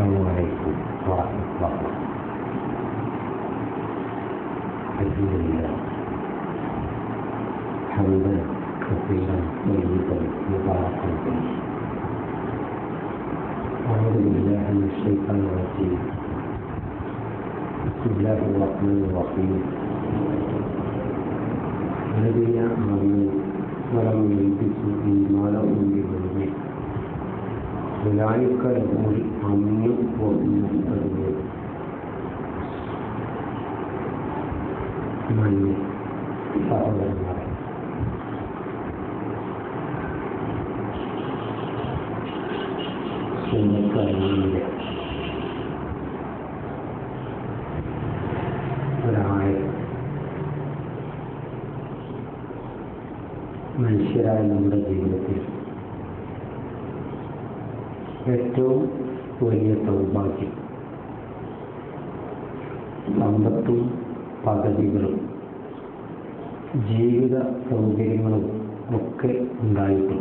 السلام عليكم ورحمة الله. الحمد لله حمدا كثيرا طيبا مباركا فيه. أعوذ بالله من الشيطان الرجيم. بسم الله الرحمن الرحيم. الذين آمنوا ولم يلبسوا إيمانهم بظلم أولئك لهم الأمن وهم مهتدون. സഹോദരന്മാരെ, സുന്നത്തറിവിൻ്റെ മനുഷ്യരായ നമ്മുടെ ജീവിതത്തിൽ ഏറ്റവും വലിയ സൗഭാഗ്യം സമ്പത്തും പദവികളും ജീവിത സൗകര്യങ്ങളും ഒക്കെ ഉണ്ടായിട്ടും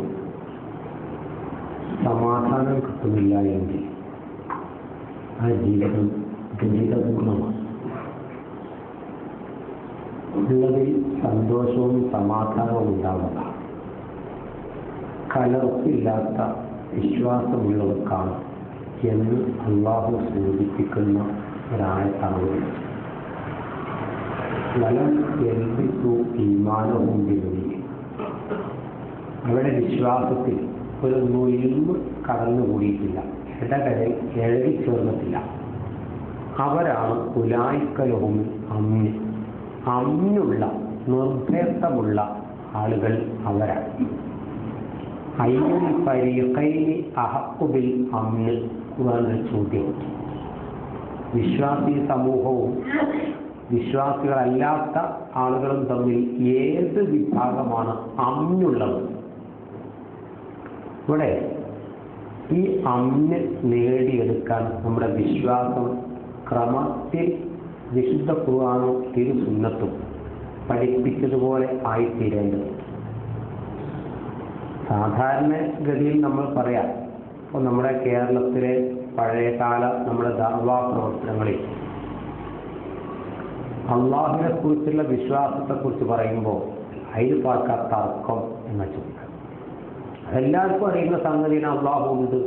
സമാധാനം കിട്ടുന്നില്ല എങ്കിൽ ആ ജീവിതം ദുരിതപൂർണമാണ്. ഉള്ളതിൽ സന്തോഷവും സമാധാനവും ഉണ്ടാവുക കലർപ്പില്ലാത്ത വിശ്വാസമുള്ളവർക്കാണ് എന്ന് അള്ളാഹു സൂചിപ്പിക്കുന്ന ഒരായത്താണ്. വലം യൽബിസു ഈമാനഹും ബിദുൽമി. അവരുടെ വിശ്വാസത്തിൽ ഒരു നൊയിമ്പ് കടന്നുകൂടിയിട്ടില്ല, ഇടകരൽ എഴുതി ചേർന്നിട്ടില്ല. അവരാണ് ഉലൈക ലഹും അമ്ൻ, അമ്നുള്ള നിർഭയത്വമുള്ള ആളുകൾ അവരാണ്. അയ്യുൽ ഫരീഖൈനി അഹഖു ബിൽ അമ്ൻ എന്ന ചോദ്യം. വിശ്വാസി സമൂഹവും വിശ്വാസികളല്ലാത്ത ആളുകളും തമ്മിൽ ഏത് വിഭാഗമാണ് അമ്നുള്ളത്? ഇവിടെ ഈ അമ്ന് നേടിയെടുക്കാൻ നമ്മുടെ വിശ്വാസം ക്രമത്തിൽ വിശുദ്ധ ഖുർആനും തിരുസുന്നത്തും പഠിപ്പിച്ചതുപോലെ ആയിത്തീരേണ്ടത്. സാധാരണഗതിയിൽ നമ്മൾ പറയാം, ഇപ്പോൾ നമ്മുടെ കേരളത്തിലെ പഴയകാല നമ്മുടെ ദഅ്വാ പ്രവർത്തനങ്ങളിൽ അള്ളാഹുവിനെ കുറിച്ചുള്ള വിശ്വാസത്തെക്കുറിച്ച് പറയുമ്പോൾ അതിൽ പാർക്കാൻ തർക്കം എന്ന ചോദ്യം. അതെല്ലാവർക്കും അറിയുന്ന സംഗതിയാണ്, അള്ളാഹു ഉണ്ട്.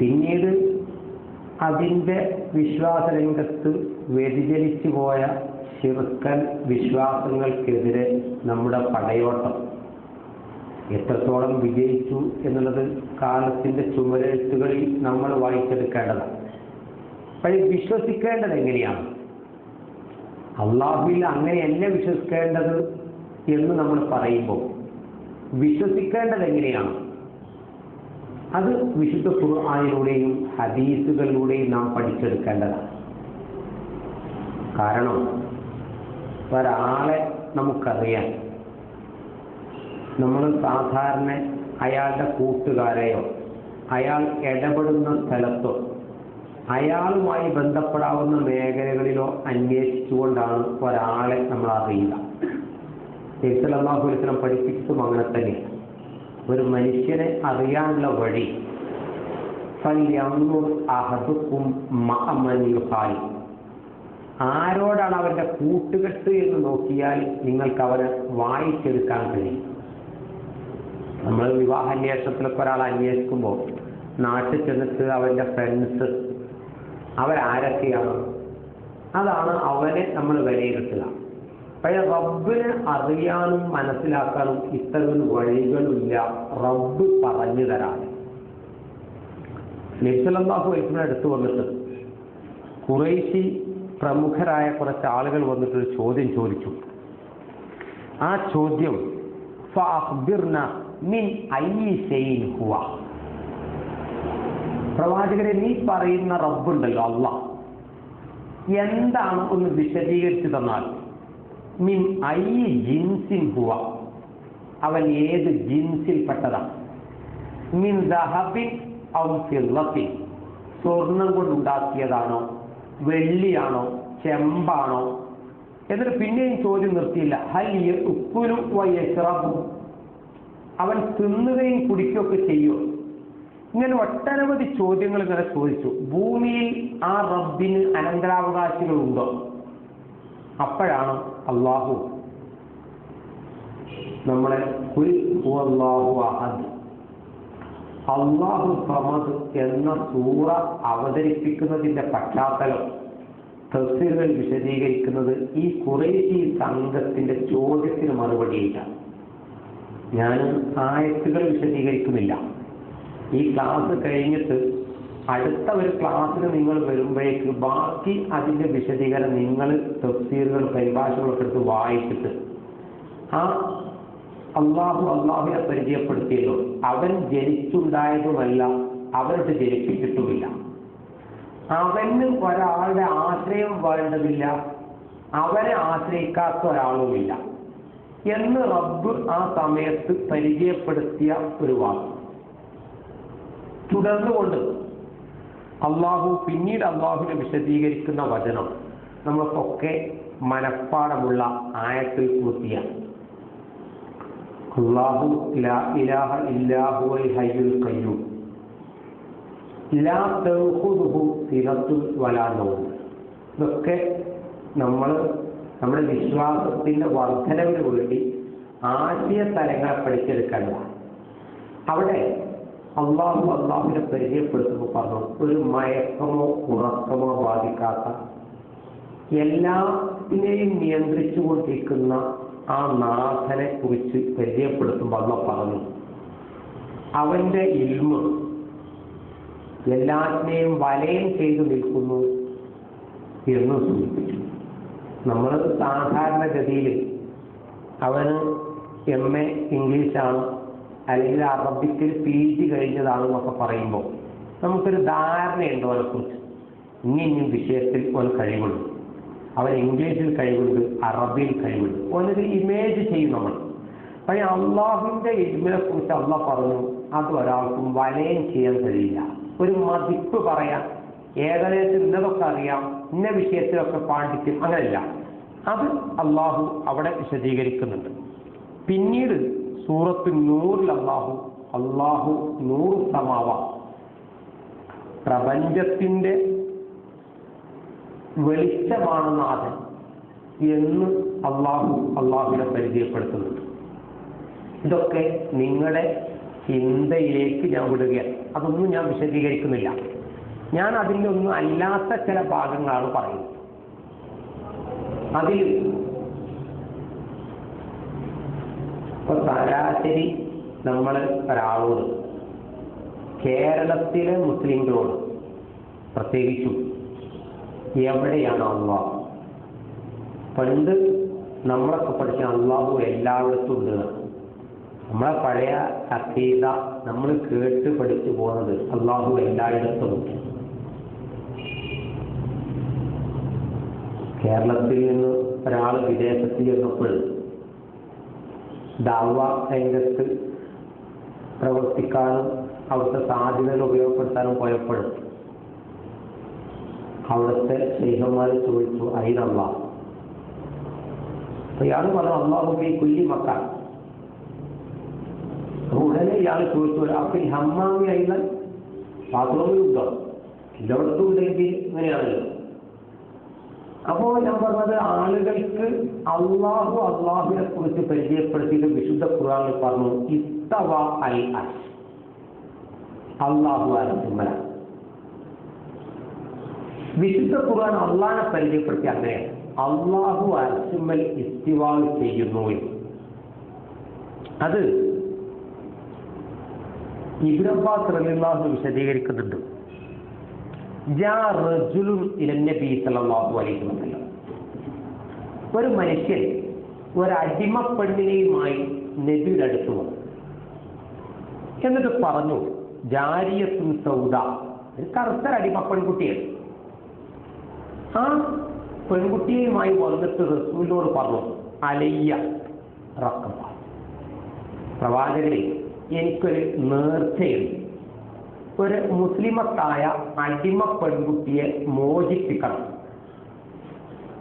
പിന്നീട് അതിൻ്റെ വിശ്വാസ രംഗത്ത് വ്യതിചലിച്ചു പോയ ശിർക്കൻ വിശ്വാസങ്ങൾക്കെതിരെ നമ്മുടെ പടയോട്ടം എത്രത്തോളം വിജയിച്ചു എന്നുള്ളത് കാലത്തിൻ്റെ ചുമരെഴുത്തുകളിൽ നമ്മൾ വായിച്ചെടുക്കേണ്ടതാണ്. അപ്പോൾ വിശ്വസിക്കേണ്ടത് എങ്ങനെയാണ്? അള്ളാഹുവിൽ അങ്ങനെയല്ല വിശ്വസിക്കേണ്ടത് എന്ന് നമ്മൾ പറയുമ്പോൾ വിശ്വസിക്കേണ്ടത് എങ്ങനെയാണ്? അത് വിശുദ്ധ ഖുർആനിലൂടെയും ഹദീസുകളിലൂടെയും നാം പഠിച്ചെടുക്കേണ്ടതാണ്. കാരണം ഒരാളെ നമുക്കറിയാം, നമ്മൾ സാധാരണ അയാളുടെ കൂട്ടുകാരെയോ അയാൾ ഇടപെടുന്ന സ്ഥലത്തോ അയാളുമായി ബന്ധപ്പെടാവുന്ന മേഖലകളിലോ അന്വേഷിച്ചുകൊണ്ടാണ് ഒരാളെ നമ്മൾ അറിയുക. നബി സല്ലല്ലാഹു അലൈഹി വസല്ലം പഠിപ്പിച്ചതും അങ്ങനെ തന്നെയാണ്. ഒരു മനുഷ്യനെ അറിയാനുള്ള വഴി ഫൽയൻദുർ അഹദുക്കും മഅ മൻ യുഖാൽ. ആരോടാണ് അവരുടെ കൂട്ടുകെട്ട് എന്ന് നോക്കിയാൽ നിങ്ങൾക്ക് അവരെ വായിച്ചെടുക്കാൻ കഴിയും. നമ്മൾ വിവാഹാന്വേഷണത്തിലൊക്കെ ഒരാളെ അന്വേഷിക്കുമ്പോൾ നാട്ടിൽ ചെന്നിട്ട് അവൻ്റെ ഫ്രണ്ട്സ് അവരാരൊക്കെയാണ്, അതാണ് അവനെ നമ്മൾ വിലയിരുത്തുക. പക്ഷേ റബ്ബിനെ അറിയാനും മനസ്സിലാക്കാനും ഇത്തരം വഴികളില്ല, റബ്ബ് പറഞ്ഞു തരാതെ. നബി സല്ലല്ലാഹു അലൈഹി വസല്ലം അടുത്ത് വന്നിട്ട് ഖുറൈശി പ്രമുഖരായ കുറച്ച് ആളുകൾ വന്നിട്ടൊരു ചോദ്യം ചോദിച്ചു. ആ ചോദ്യം ഫഅഖ്ബിർന മിൻ അയ്യി ശൈഇൻ ഹുവ. പ്രവാചകരെ, നീ പറയുന്ന റബ്ബുണ്ടല്ലോ അല്ലാഹ്, എന്താണ് ഒന്ന് വിശദീകരിച്ചു തന്നാൽ. മിൻ അയ്യി ജിൻസിൻ ഹുവ, അവൻ ഏത് ജിൻസിൽപ്പെട്ടതാണ്. മിൻ ദഹബിൻ ഔ ഫിദ്ദത്തിൻ, സ്വർണം കൊണ്ടുണ്ടാക്കിയതാണോ, വെള്ളിയാണോ, ചെമ്പാണോ? എന്നിട്ട് പിന്നെയും ചോദ്യം നിർത്തിയില്ല. ഹൽ യഅ്കുലു വയശ്റബു, അവൻ തിന്നുകയും കുടിക്കുകയൊക്കെ ചെയ്യോ? ഇങ്ങനെ ഒട്ടനവധി ചോദ്യങ്ങൾ ഇങ്ങനെ ചോദിച്ചു. ഭൂമിയിൽ ആ റബ്ബിന് അനന്തരാവകാശികളുണ്ടോ? അപ്പോഴാണ് അള്ളാഹു നമ്മളെ അള്ളാഹു സമദ് എന്ന സൂറ അവതരിപ്പിക്കുന്നതിന്റെ പശ്ചാത്തലം തഫ്സീറുകൾ വിശദീകരിക്കുന്നത് ഈ ഖുറൈശി സംഘത്തിന്റെ ചോദ്യത്തിന് മറുപടിയില്ല. ഞാൻ ആയത്തുകൾ വിശദീകരിക്കുന്നില്ല. ഈ ക്ലാസ് കഴിഞ്ഞിട്ട് അടുത്ത ഒരു ക്ലാസ്സിന് നിങ്ങൾ വരുമ്പോഴേക്ക് ബാക്കി അതിന്റെ വിശദീകരണം നിങ്ങൾ തഫ്സീറുകൾ പരിഭാഷകളൊക്കെ എടുത്ത് വായിച്ചിട്ട് ആ അള്ളാഹുവിനെ പരിചയപ്പെടുത്തിയല്ലോ, അവൻ ജനിച്ചുണ്ടായതുമല്ല, അവരോട് ജനിപ്പിച്ചിട്ടുമില്ല, അവന് ഒരാളുടെ ആശ്രയം വേണ്ടതില്ല, അവനെ ആശ്രയിക്കാത്ത ഒരാളുമില്ല എന്ന് റബ്ബ് ആ സമയത്ത് പരിചയപ്പെടുത്തിയ ഒരു വാക്ക്. തുടർന്നുകൊണ്ട് പിന്നീട് അള്ളാഹുവിനെ വിശദീകരിക്കുന്ന വചനം നമുക്കൊക്കെ മനഃപ്പാടമുള്ള ആയത്തിൽ പൂർത്തിയാണ്. അല്ലാഹു ലാ ഇലാഹ ഇല്ലാ ഹുവൽ ഹയ്യുൽ ഖയ്യൂം ലാ തഖുദുഹു സിനത്തുൻ വലാ നൗം. ഇതൊക്കെ നമ്മുടെ വിശ്വാസത്തിന്റെ വർധനവിന് വേണ്ടി ആശയ തലങ്ങളെ പഠിച്ചെടുക്കേണ്ടതാണ്. അവിടെ അള്ളാഹുവിനെ പരിചയപ്പെടുത്തുമ്പോൾ പറഞ്ഞു, ഒരു മയക്കമോ ഉറക്കമോ ബാധിക്കാത്ത, എല്ലാത്തിനെയും നിയന്ത്രിച്ചുകൊണ്ടിരിക്കുന്ന ആ നാഥനെ കുറിച്ച് പരിചയപ്പെടുത്തുമ്പോൾ അള്ളാഹ് പറഞ്ഞു, അവന്റെ ഇൽമ് എല്ലാത്തിനെയും വലയം ചെയ്തു നിൽക്കുന്നു എന്ന് സൂചിപ്പിച്ചു. നമ്മൾ സാധാരണഗതിയിൽ അവന് MA ഇംഗ്ലീഷാണ് അല്ലെങ്കിൽ അറബിക്കിൽ PG കഴിഞ്ഞതാണെന്നൊക്കെ പറയുമ്പോൾ നമുക്കൊരു ധാരണയുണ്ട് അവനെക്കുറിച്ച്. ഇനിയും വിഷയത്തിൽ അവന് കഴിവുണ്ട്, അവൻ ഇംഗ്ലീഷിൽ കഴിവുണ്ട്, അറബിയിൽ കഴിവുണ്ട്, അവനൊരു ഇമേജ് ചെയ്യും നമ്മൾ. പക്ഷേ അള്ളാഹുവിൻ്റെ ഇൽമിനെ കുറിച്ച് അള്ളാഹ് പറഞ്ഞു, അത് ഒരാൾക്കും വലയം ചെയ്യാൻ കഴിയില്ല. ഒരു മതിപ്പ് പറയാം, ഏകദേശം ഇന്നതൊക്കെ അറിയാം, ഇന്ന വിഷയത്തിലൊക്കെ പാണ്ഡിത്യം, അങ്ങനെയല്ല. അത് അള്ളാഹു അവിടെ വിശദീകരിക്കുന്നുണ്ട്. പിന്നീട് സൂറത്ത് നൂറിൽ അള്ളാഹു നൂറ് സമാവ, പ്രപഞ്ചത്തിന്റെ വെളിച്ചമാണ് നാഥൻ എന്ന് അള്ളാഹുവിനെ പരിചയപ്പെടുത്തുന്നുണ്ട്. ഇതൊക്കെ നിങ്ങളുടെ ചിന്തയിലേക്ക് ഞാൻ വിടുകയാണ്. അതൊന്നും ഞാൻ വിശദീകരിക്കുന്നില്ല. ഞാൻ അതിൻ്റെ ഒന്നും അല്ലാത്ത ചില ഭാഗങ്ങളാണ് പറയുന്നത്. അതിൽ ശരാശരി നമ്മൾ ഒരാളോട്, കേരളത്തിലെ മുസ്ലിങ്ങളോട് പ്രത്യേകിച്ചും, എവിടെയാണ് അള്ളാഹു? പണ്ട് നമ്മളൊക്കെ പഠിച്ച അള്ളാഹു എല്ലായിടത്തും ഉണ്ട്. നമ്മളെ പഴയ അഖീദ നമ്മൾ കേട്ട് പഠിച്ചു പോകുന്നത് അള്ളാഹു എല്ലായിടത്തും ഉണ്ട്. കേരളത്തിൽ നിന്ന് ഒരാൾ വിദേശത്ത് ചെന്നപ്പോൾ ദഅവ രംഗത്ത് പ്രവർത്തിക്കാനും അവിടുത്തെ സാധ്യതകൾ ഉപയോഗപ്പെടുത്താനും പോയപ്പോൾ അവിടുത്തെ ശൈഖന്മാർ ചോദിച്ചു, അയിനല്ല. അപ്പൊ ഇയാൾ പറഞ്ഞു, അല്ലാഹു ഫീ കുല്ലി മക്കാൻ. ഉടനെ ഇയാൾ ചോദിച്ചു, അപ്പൊ ഈ ഹമ്മാമി അയിലൻ ബാത്റൂമിലുണ്ടോ? എല്ലായിടത്തും ഉണ്ടെങ്കിൽ ഇങ്ങനെയാണല്ലോ. അപ്പോൾ ഞാൻ പറഞ്ഞത്, ആളുകൾക്ക് അള്ളാഹുവിനെ കുറിച്ച് പരിചയപ്പെടുത്തിയിട്ട് വിശുദ്ധ ഖുർആനിൽ പറഞ്ഞു, ഇസ്തവ അൽ അർശ്, അല്ലാഹു അർശുമല. വിശുദ്ധ ഖുർആൻ അള്ളാഹിനെ പരിചയപ്പെടുത്തി അങ്ങനെയാണ്, അള്ളാഹു അർശുമൽ ഇസ്തിവാ ചെയ്യുന്നു. അത് ഇബ്നു അബ്ബാസ് റളിയല്ലാഹു അൻഹു വിശദീകരിക്കുന്നുണ്ട്. ഒരു മനുഷ്യൻ ഒരടിമ പെണ്ണിനെയുമായി നബിയുടെ അടുത്ത് വന്നു. എന്നിട്ട് പറഞ്ഞു, ജാരിയത്തുൻ സൗദ, കറുത്ത അടിമ പെൺകുട്ടിയാണ്. ആ പെൺകുട്ടിയുമായി വന്നിട്ട് റസൂലിനോട് പറഞ്ഞു, അലയ്യ റഖബ, പ്രവാചകരെ, എനിക്കൊരു നേർച്ചയുണ്ട്. ഒരു മുസ്ലിമത്തായ അടിമ പെൺകുട്ടിയെ മോചിപ്പിക്കണം.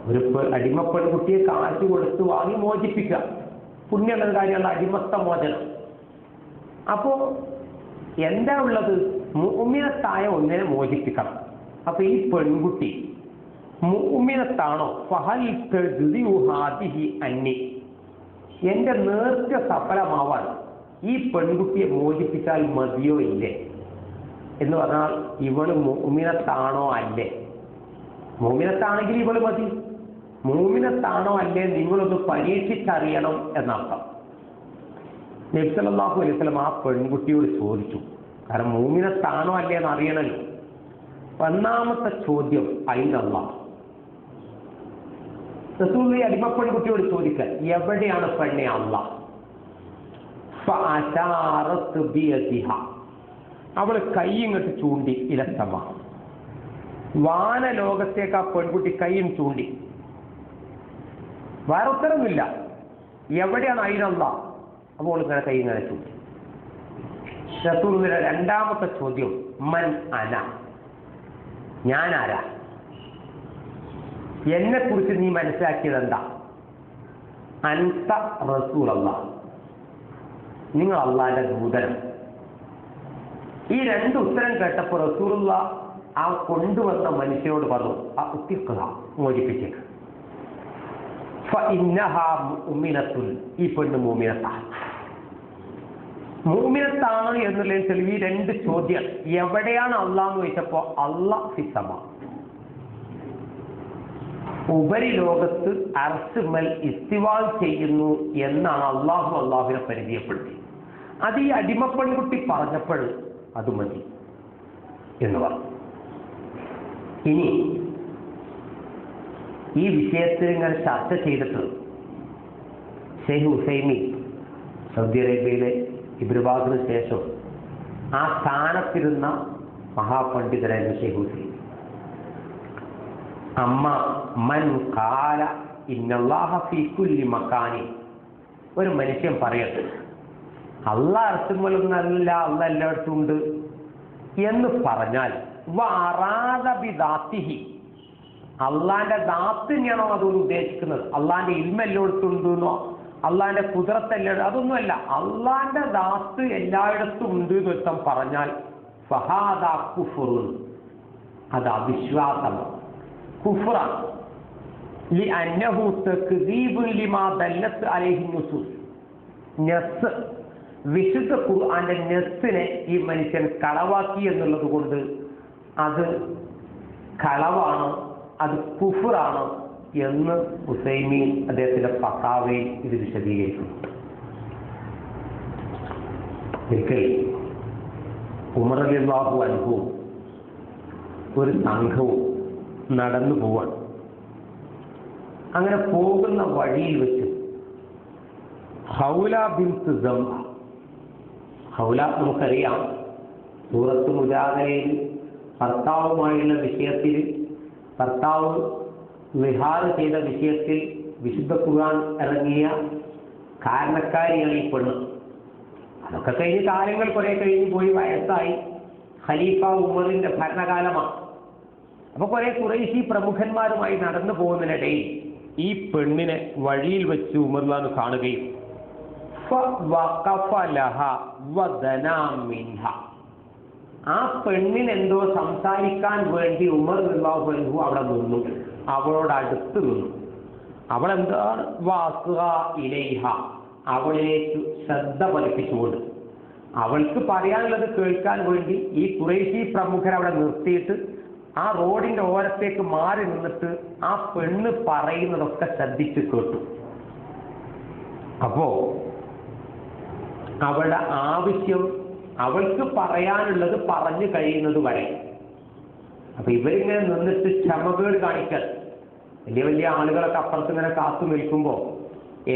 ഒരു അടിമ പെൺകുട്ടിയെ കാശ് കൊടുത്ത് വാങ്ങി മോചിപ്പിക്കുക പുണ്യമുള്ള കാര്യമുള്ള അടിമത്ത മോചനം. അപ്പോ എന്താ ഉള്ളത്? മുഅ്മിനത്തായ ഒന്നിനെ മോചിപ്പിക്കണം. അപ്പൊ ഈ പെൺകുട്ടി മുഅ്മിനത്താണോ? ഫഹൽ തജ്ദിഉ ഹാദിഹി അന്നി, എന്റെ നേർച്ച സഫലമാവാൻ ഈ പെൺകുട്ടിയെ മോചിപ്പിച്ചാൽ മതിയോ ഇല്ലേ എന്ന് പറഞ്ഞാൽ ഇവള് മുഅ്മിനത്താണോ അല്ലേ? മുഅ്മിനത്താണെങ്കിൽ ഇവള് മതി, മുഅ്മിനത്താണോ അല്ലേ നിങ്ങളൊന്ന് പരീക്ഷിച്ചറിയണം എന്നർത്ഥം. നബി സല്ലല്ലാഹു അലൈഹി വസല്ലം ആ പെൺകുട്ടിയോട് ചോദിച്ചു. കാരണം മുഅ്മിനത്താണോ അല്ലേ എന്ന് അറിയണല്ലോ. ഒന്നാമത്തെ ചോദ്യം അല്ലാഹ്. റസൂൽ അടിമപ്പെൺകുട്ടിയോട് ചോദിക്കുക, എവിടെയാണ് പെണ്ണെ അല്ലാഹ്? ഫഅശാറത് ബിയദിഹ, അവൾ കൈ ഇങ്ങോട്ട് ചൂണ്ടി. ഇലസമ, വാനലോകത്തേക്ക് ആ പെൺകുട്ടി കൈയും ചൂണ്ടി. വേറെ ഉത്തരമില്ല. എവിടെയാണ് അല്ലാഹ്? അപ്പോൾ ഇങ്ങനെ കൈ ഇങ്ങനെ ചൂണ്ടി. റസൂലുള്ളാഹിയുടെ രണ്ടാമത്തെ ചോദ്യം മൻ അന, ഞാൻ ആരാ? എന്നെ കുറിച്ച് നീ മനസ്സിലാക്കിയത് എന്താ? അൻത റസൂലുള്ളാഹ്, നിങ്ങൾ അള്ളാന്റെ ദൂതനാണ്. ഈ രണ്ട് ഉത്തരം കേട്ടപ്പോൾ റസൂലുള്ളാഹ് ആ കൊണ്ടുവന്ന മനുഷ്യനോട് പറഞ്ഞു, ആ ഉത്തിക്കുക, മോചിപ്പിച്ചേക്ക്. ഫഇന്നഹാ മുഅ്മിനത്തുൻ, ഈ പെണ്ണ് മുഅ്മിനത്താണ്. മുഅ്മിനത്താണ് എന്നുള്ളതിന് തെളിവ് ഈ രണ്ട് ചോദ്യം. എവിടെയാണ് അള്ളാഹ് എന്ന് ചോദിച്ചപ്പോ അള്ളാഹ് ഫിസ്സമ, ഉപരിലോകത്ത് അർശുമൽ ഇസ്തിവാൽ ചെയ്യുന്നു എന്നാണ് അള്ളാഹുവിനെ പരിചയപ്പെടുത്തി. അത് ഈ അടിമപ്പെൺകുട്ടി പറഞ്ഞപ്പോൾ അത് മതി എന്ന് പറഞ്ഞു. ഇനി ഈ വിഷയത്തിൽ ഇങ്ങനെ ചർച്ച ചെയ്തിട്ട് ഷെയ്ഖ് ഉസൈമീൻ സൗദി അറേബ്യയിലെ ഇബ്നു ബാസിന് ശേഷം ആ സ്ഥാനത്തിരുന്ന മഹാപണ്ഡിതരായിരുന്നു ഷെയ്ഖ് ഉസൈമീൻ. അമ്മ മൻ ഖാല ഇന്നല്ലാഹ ഫീ കുല്ലി മക്കാനി, ഒരു മനുഷ്യൻ പറയട്ടെ അള്ളാഹ് അർശുമലൊന്നല്ല, അള്ളാഹ് എല്ലായിടത്തും ഉണ്ട് എന്ന് പറഞ്ഞാൽ വഅറാദ ബിദാത്തിഹി, അള്ളാന്റെ ദാത്തിനെയാണോ അതുകൊണ്ട് ഉദ്ദേശിക്കുന്നത്? അള്ളാന്റെ ഇൽമ എല്ലായിടത്തും ഉണ്ടെന്നോ അള്ളാന്റെ കുദറത്ത് എല്ലായിടത്തും, അതൊന്നുമല്ല. അള്ളാന്റെ ദാത്ത് എല്ലായിടത്തും ഉണ്ട് എന്ന് വെച്ചാൽ പറഞ്ഞാൽ ഫഹാദാ കുഫ്റുൻ, അത് അവിശ്വാസമാണ്, കുഫ്റാണ്. ലിഅന്നഹു തക്ദീബുൻ ലിമാ ദല്ലത്ത് അലൈഹി നുസൂസ്, നസ്, വിശുദ്ധ ഖുർആന്റെ നസ്സിനെ ഈ മനുഷ്യൻ കളവാക്കി എന്നുള്ളത് കൊണ്ട് അത് കളവാണ്, അത് കുഫ്റാണ് എന്ന് ഉസൈമീൻ അദ്ദേഹത്തിന്റെ ഫതാവയിൽ ഇത് വിശദീകരിക്കുന്നു. ഒരിക്കൽ ഉമർ റളിയല്ലാഹു അൻഹു ഒരു സംഘവും നടന്നു പോവാണ്. അങ്ങനെ പോകുന്ന വഴിയിൽ വെച്ച് ഹൗല ബിൻത് സംഅ, ഹൗല നമുക്കറിയാം സൂറത്ത് മുജാദലയിൽ ഭർത്താവുമായുള്ള വിഷയത്തിൽ, ഭർത്താവ് വിഹാർ ചെയ്ത വിഷയത്തിൽ വിശുദ്ധ ഖുർആൻ ഇറങ്ങിയ കാരണക്കാരിയാണ് ഈ പെണ്ണ്. അതൊക്കെ കഴിഞ്ഞ് കാലങ്ങൾ കുറെ കഴിഞ്ഞ് പോയി, വയസ്സായി, ഖലീഫ ഉമറിന്റെ ഭരണകാലമാണ്. അപ്പൊ കുറെ ഖുറൈശി പ്രമുഖന്മാരുമായി നടന്നു പോകുന്നതിനിടയിൽ ഈ പെണ്ണിനെ വഴിയിൽ വെച്ച് ഉമർലാന്ന് കാണുകയും ആ പെണ്ണിനെന്തോ സംസാരിക്കാൻ വേണ്ടി ഉമർ റളിയല്ലാഹു അൻഹു അവിടെ നിന്നു, അവളോട് അടുത്ത് നിന്നു. അവളെന്താണ് ഇലൈഹ, അവളിലേക്ക് ശ്രദ്ധ പതിപ്പിച്ചുകൊണ്ട് അവൾക്ക് പറയാനുള്ളത് കേൾക്കാൻ വേണ്ടി ഈ ഖുറൈശി പ്രമുഖർ അവിടെ നിർത്തിയിട്ട് ആ റോഡിന്റെ ഓരത്തേക്ക് മാറി നിന്നിട്ട് ആ പെണ്ണ് പറയുന്നതൊക്കെ ശ്രദ്ധിച്ച് കേട്ടു. അപ്പോ അവളുടെ ആവശ്യം, അവൾക്ക് പറയാനുള്ളത് പറഞ്ഞു കഴിയുന്നത് വരെ. അപ്പൊ ഇവരിങ്ങനെ നിന്നിട്ട് ക്ഷമകേട് കാണിക്കാൻ, വലിയ വലിയ ആളുകളൊക്കെ അപ്പുറത്ത് ഇങ്ങനെ കാത്തു നിൽക്കുമ്പോ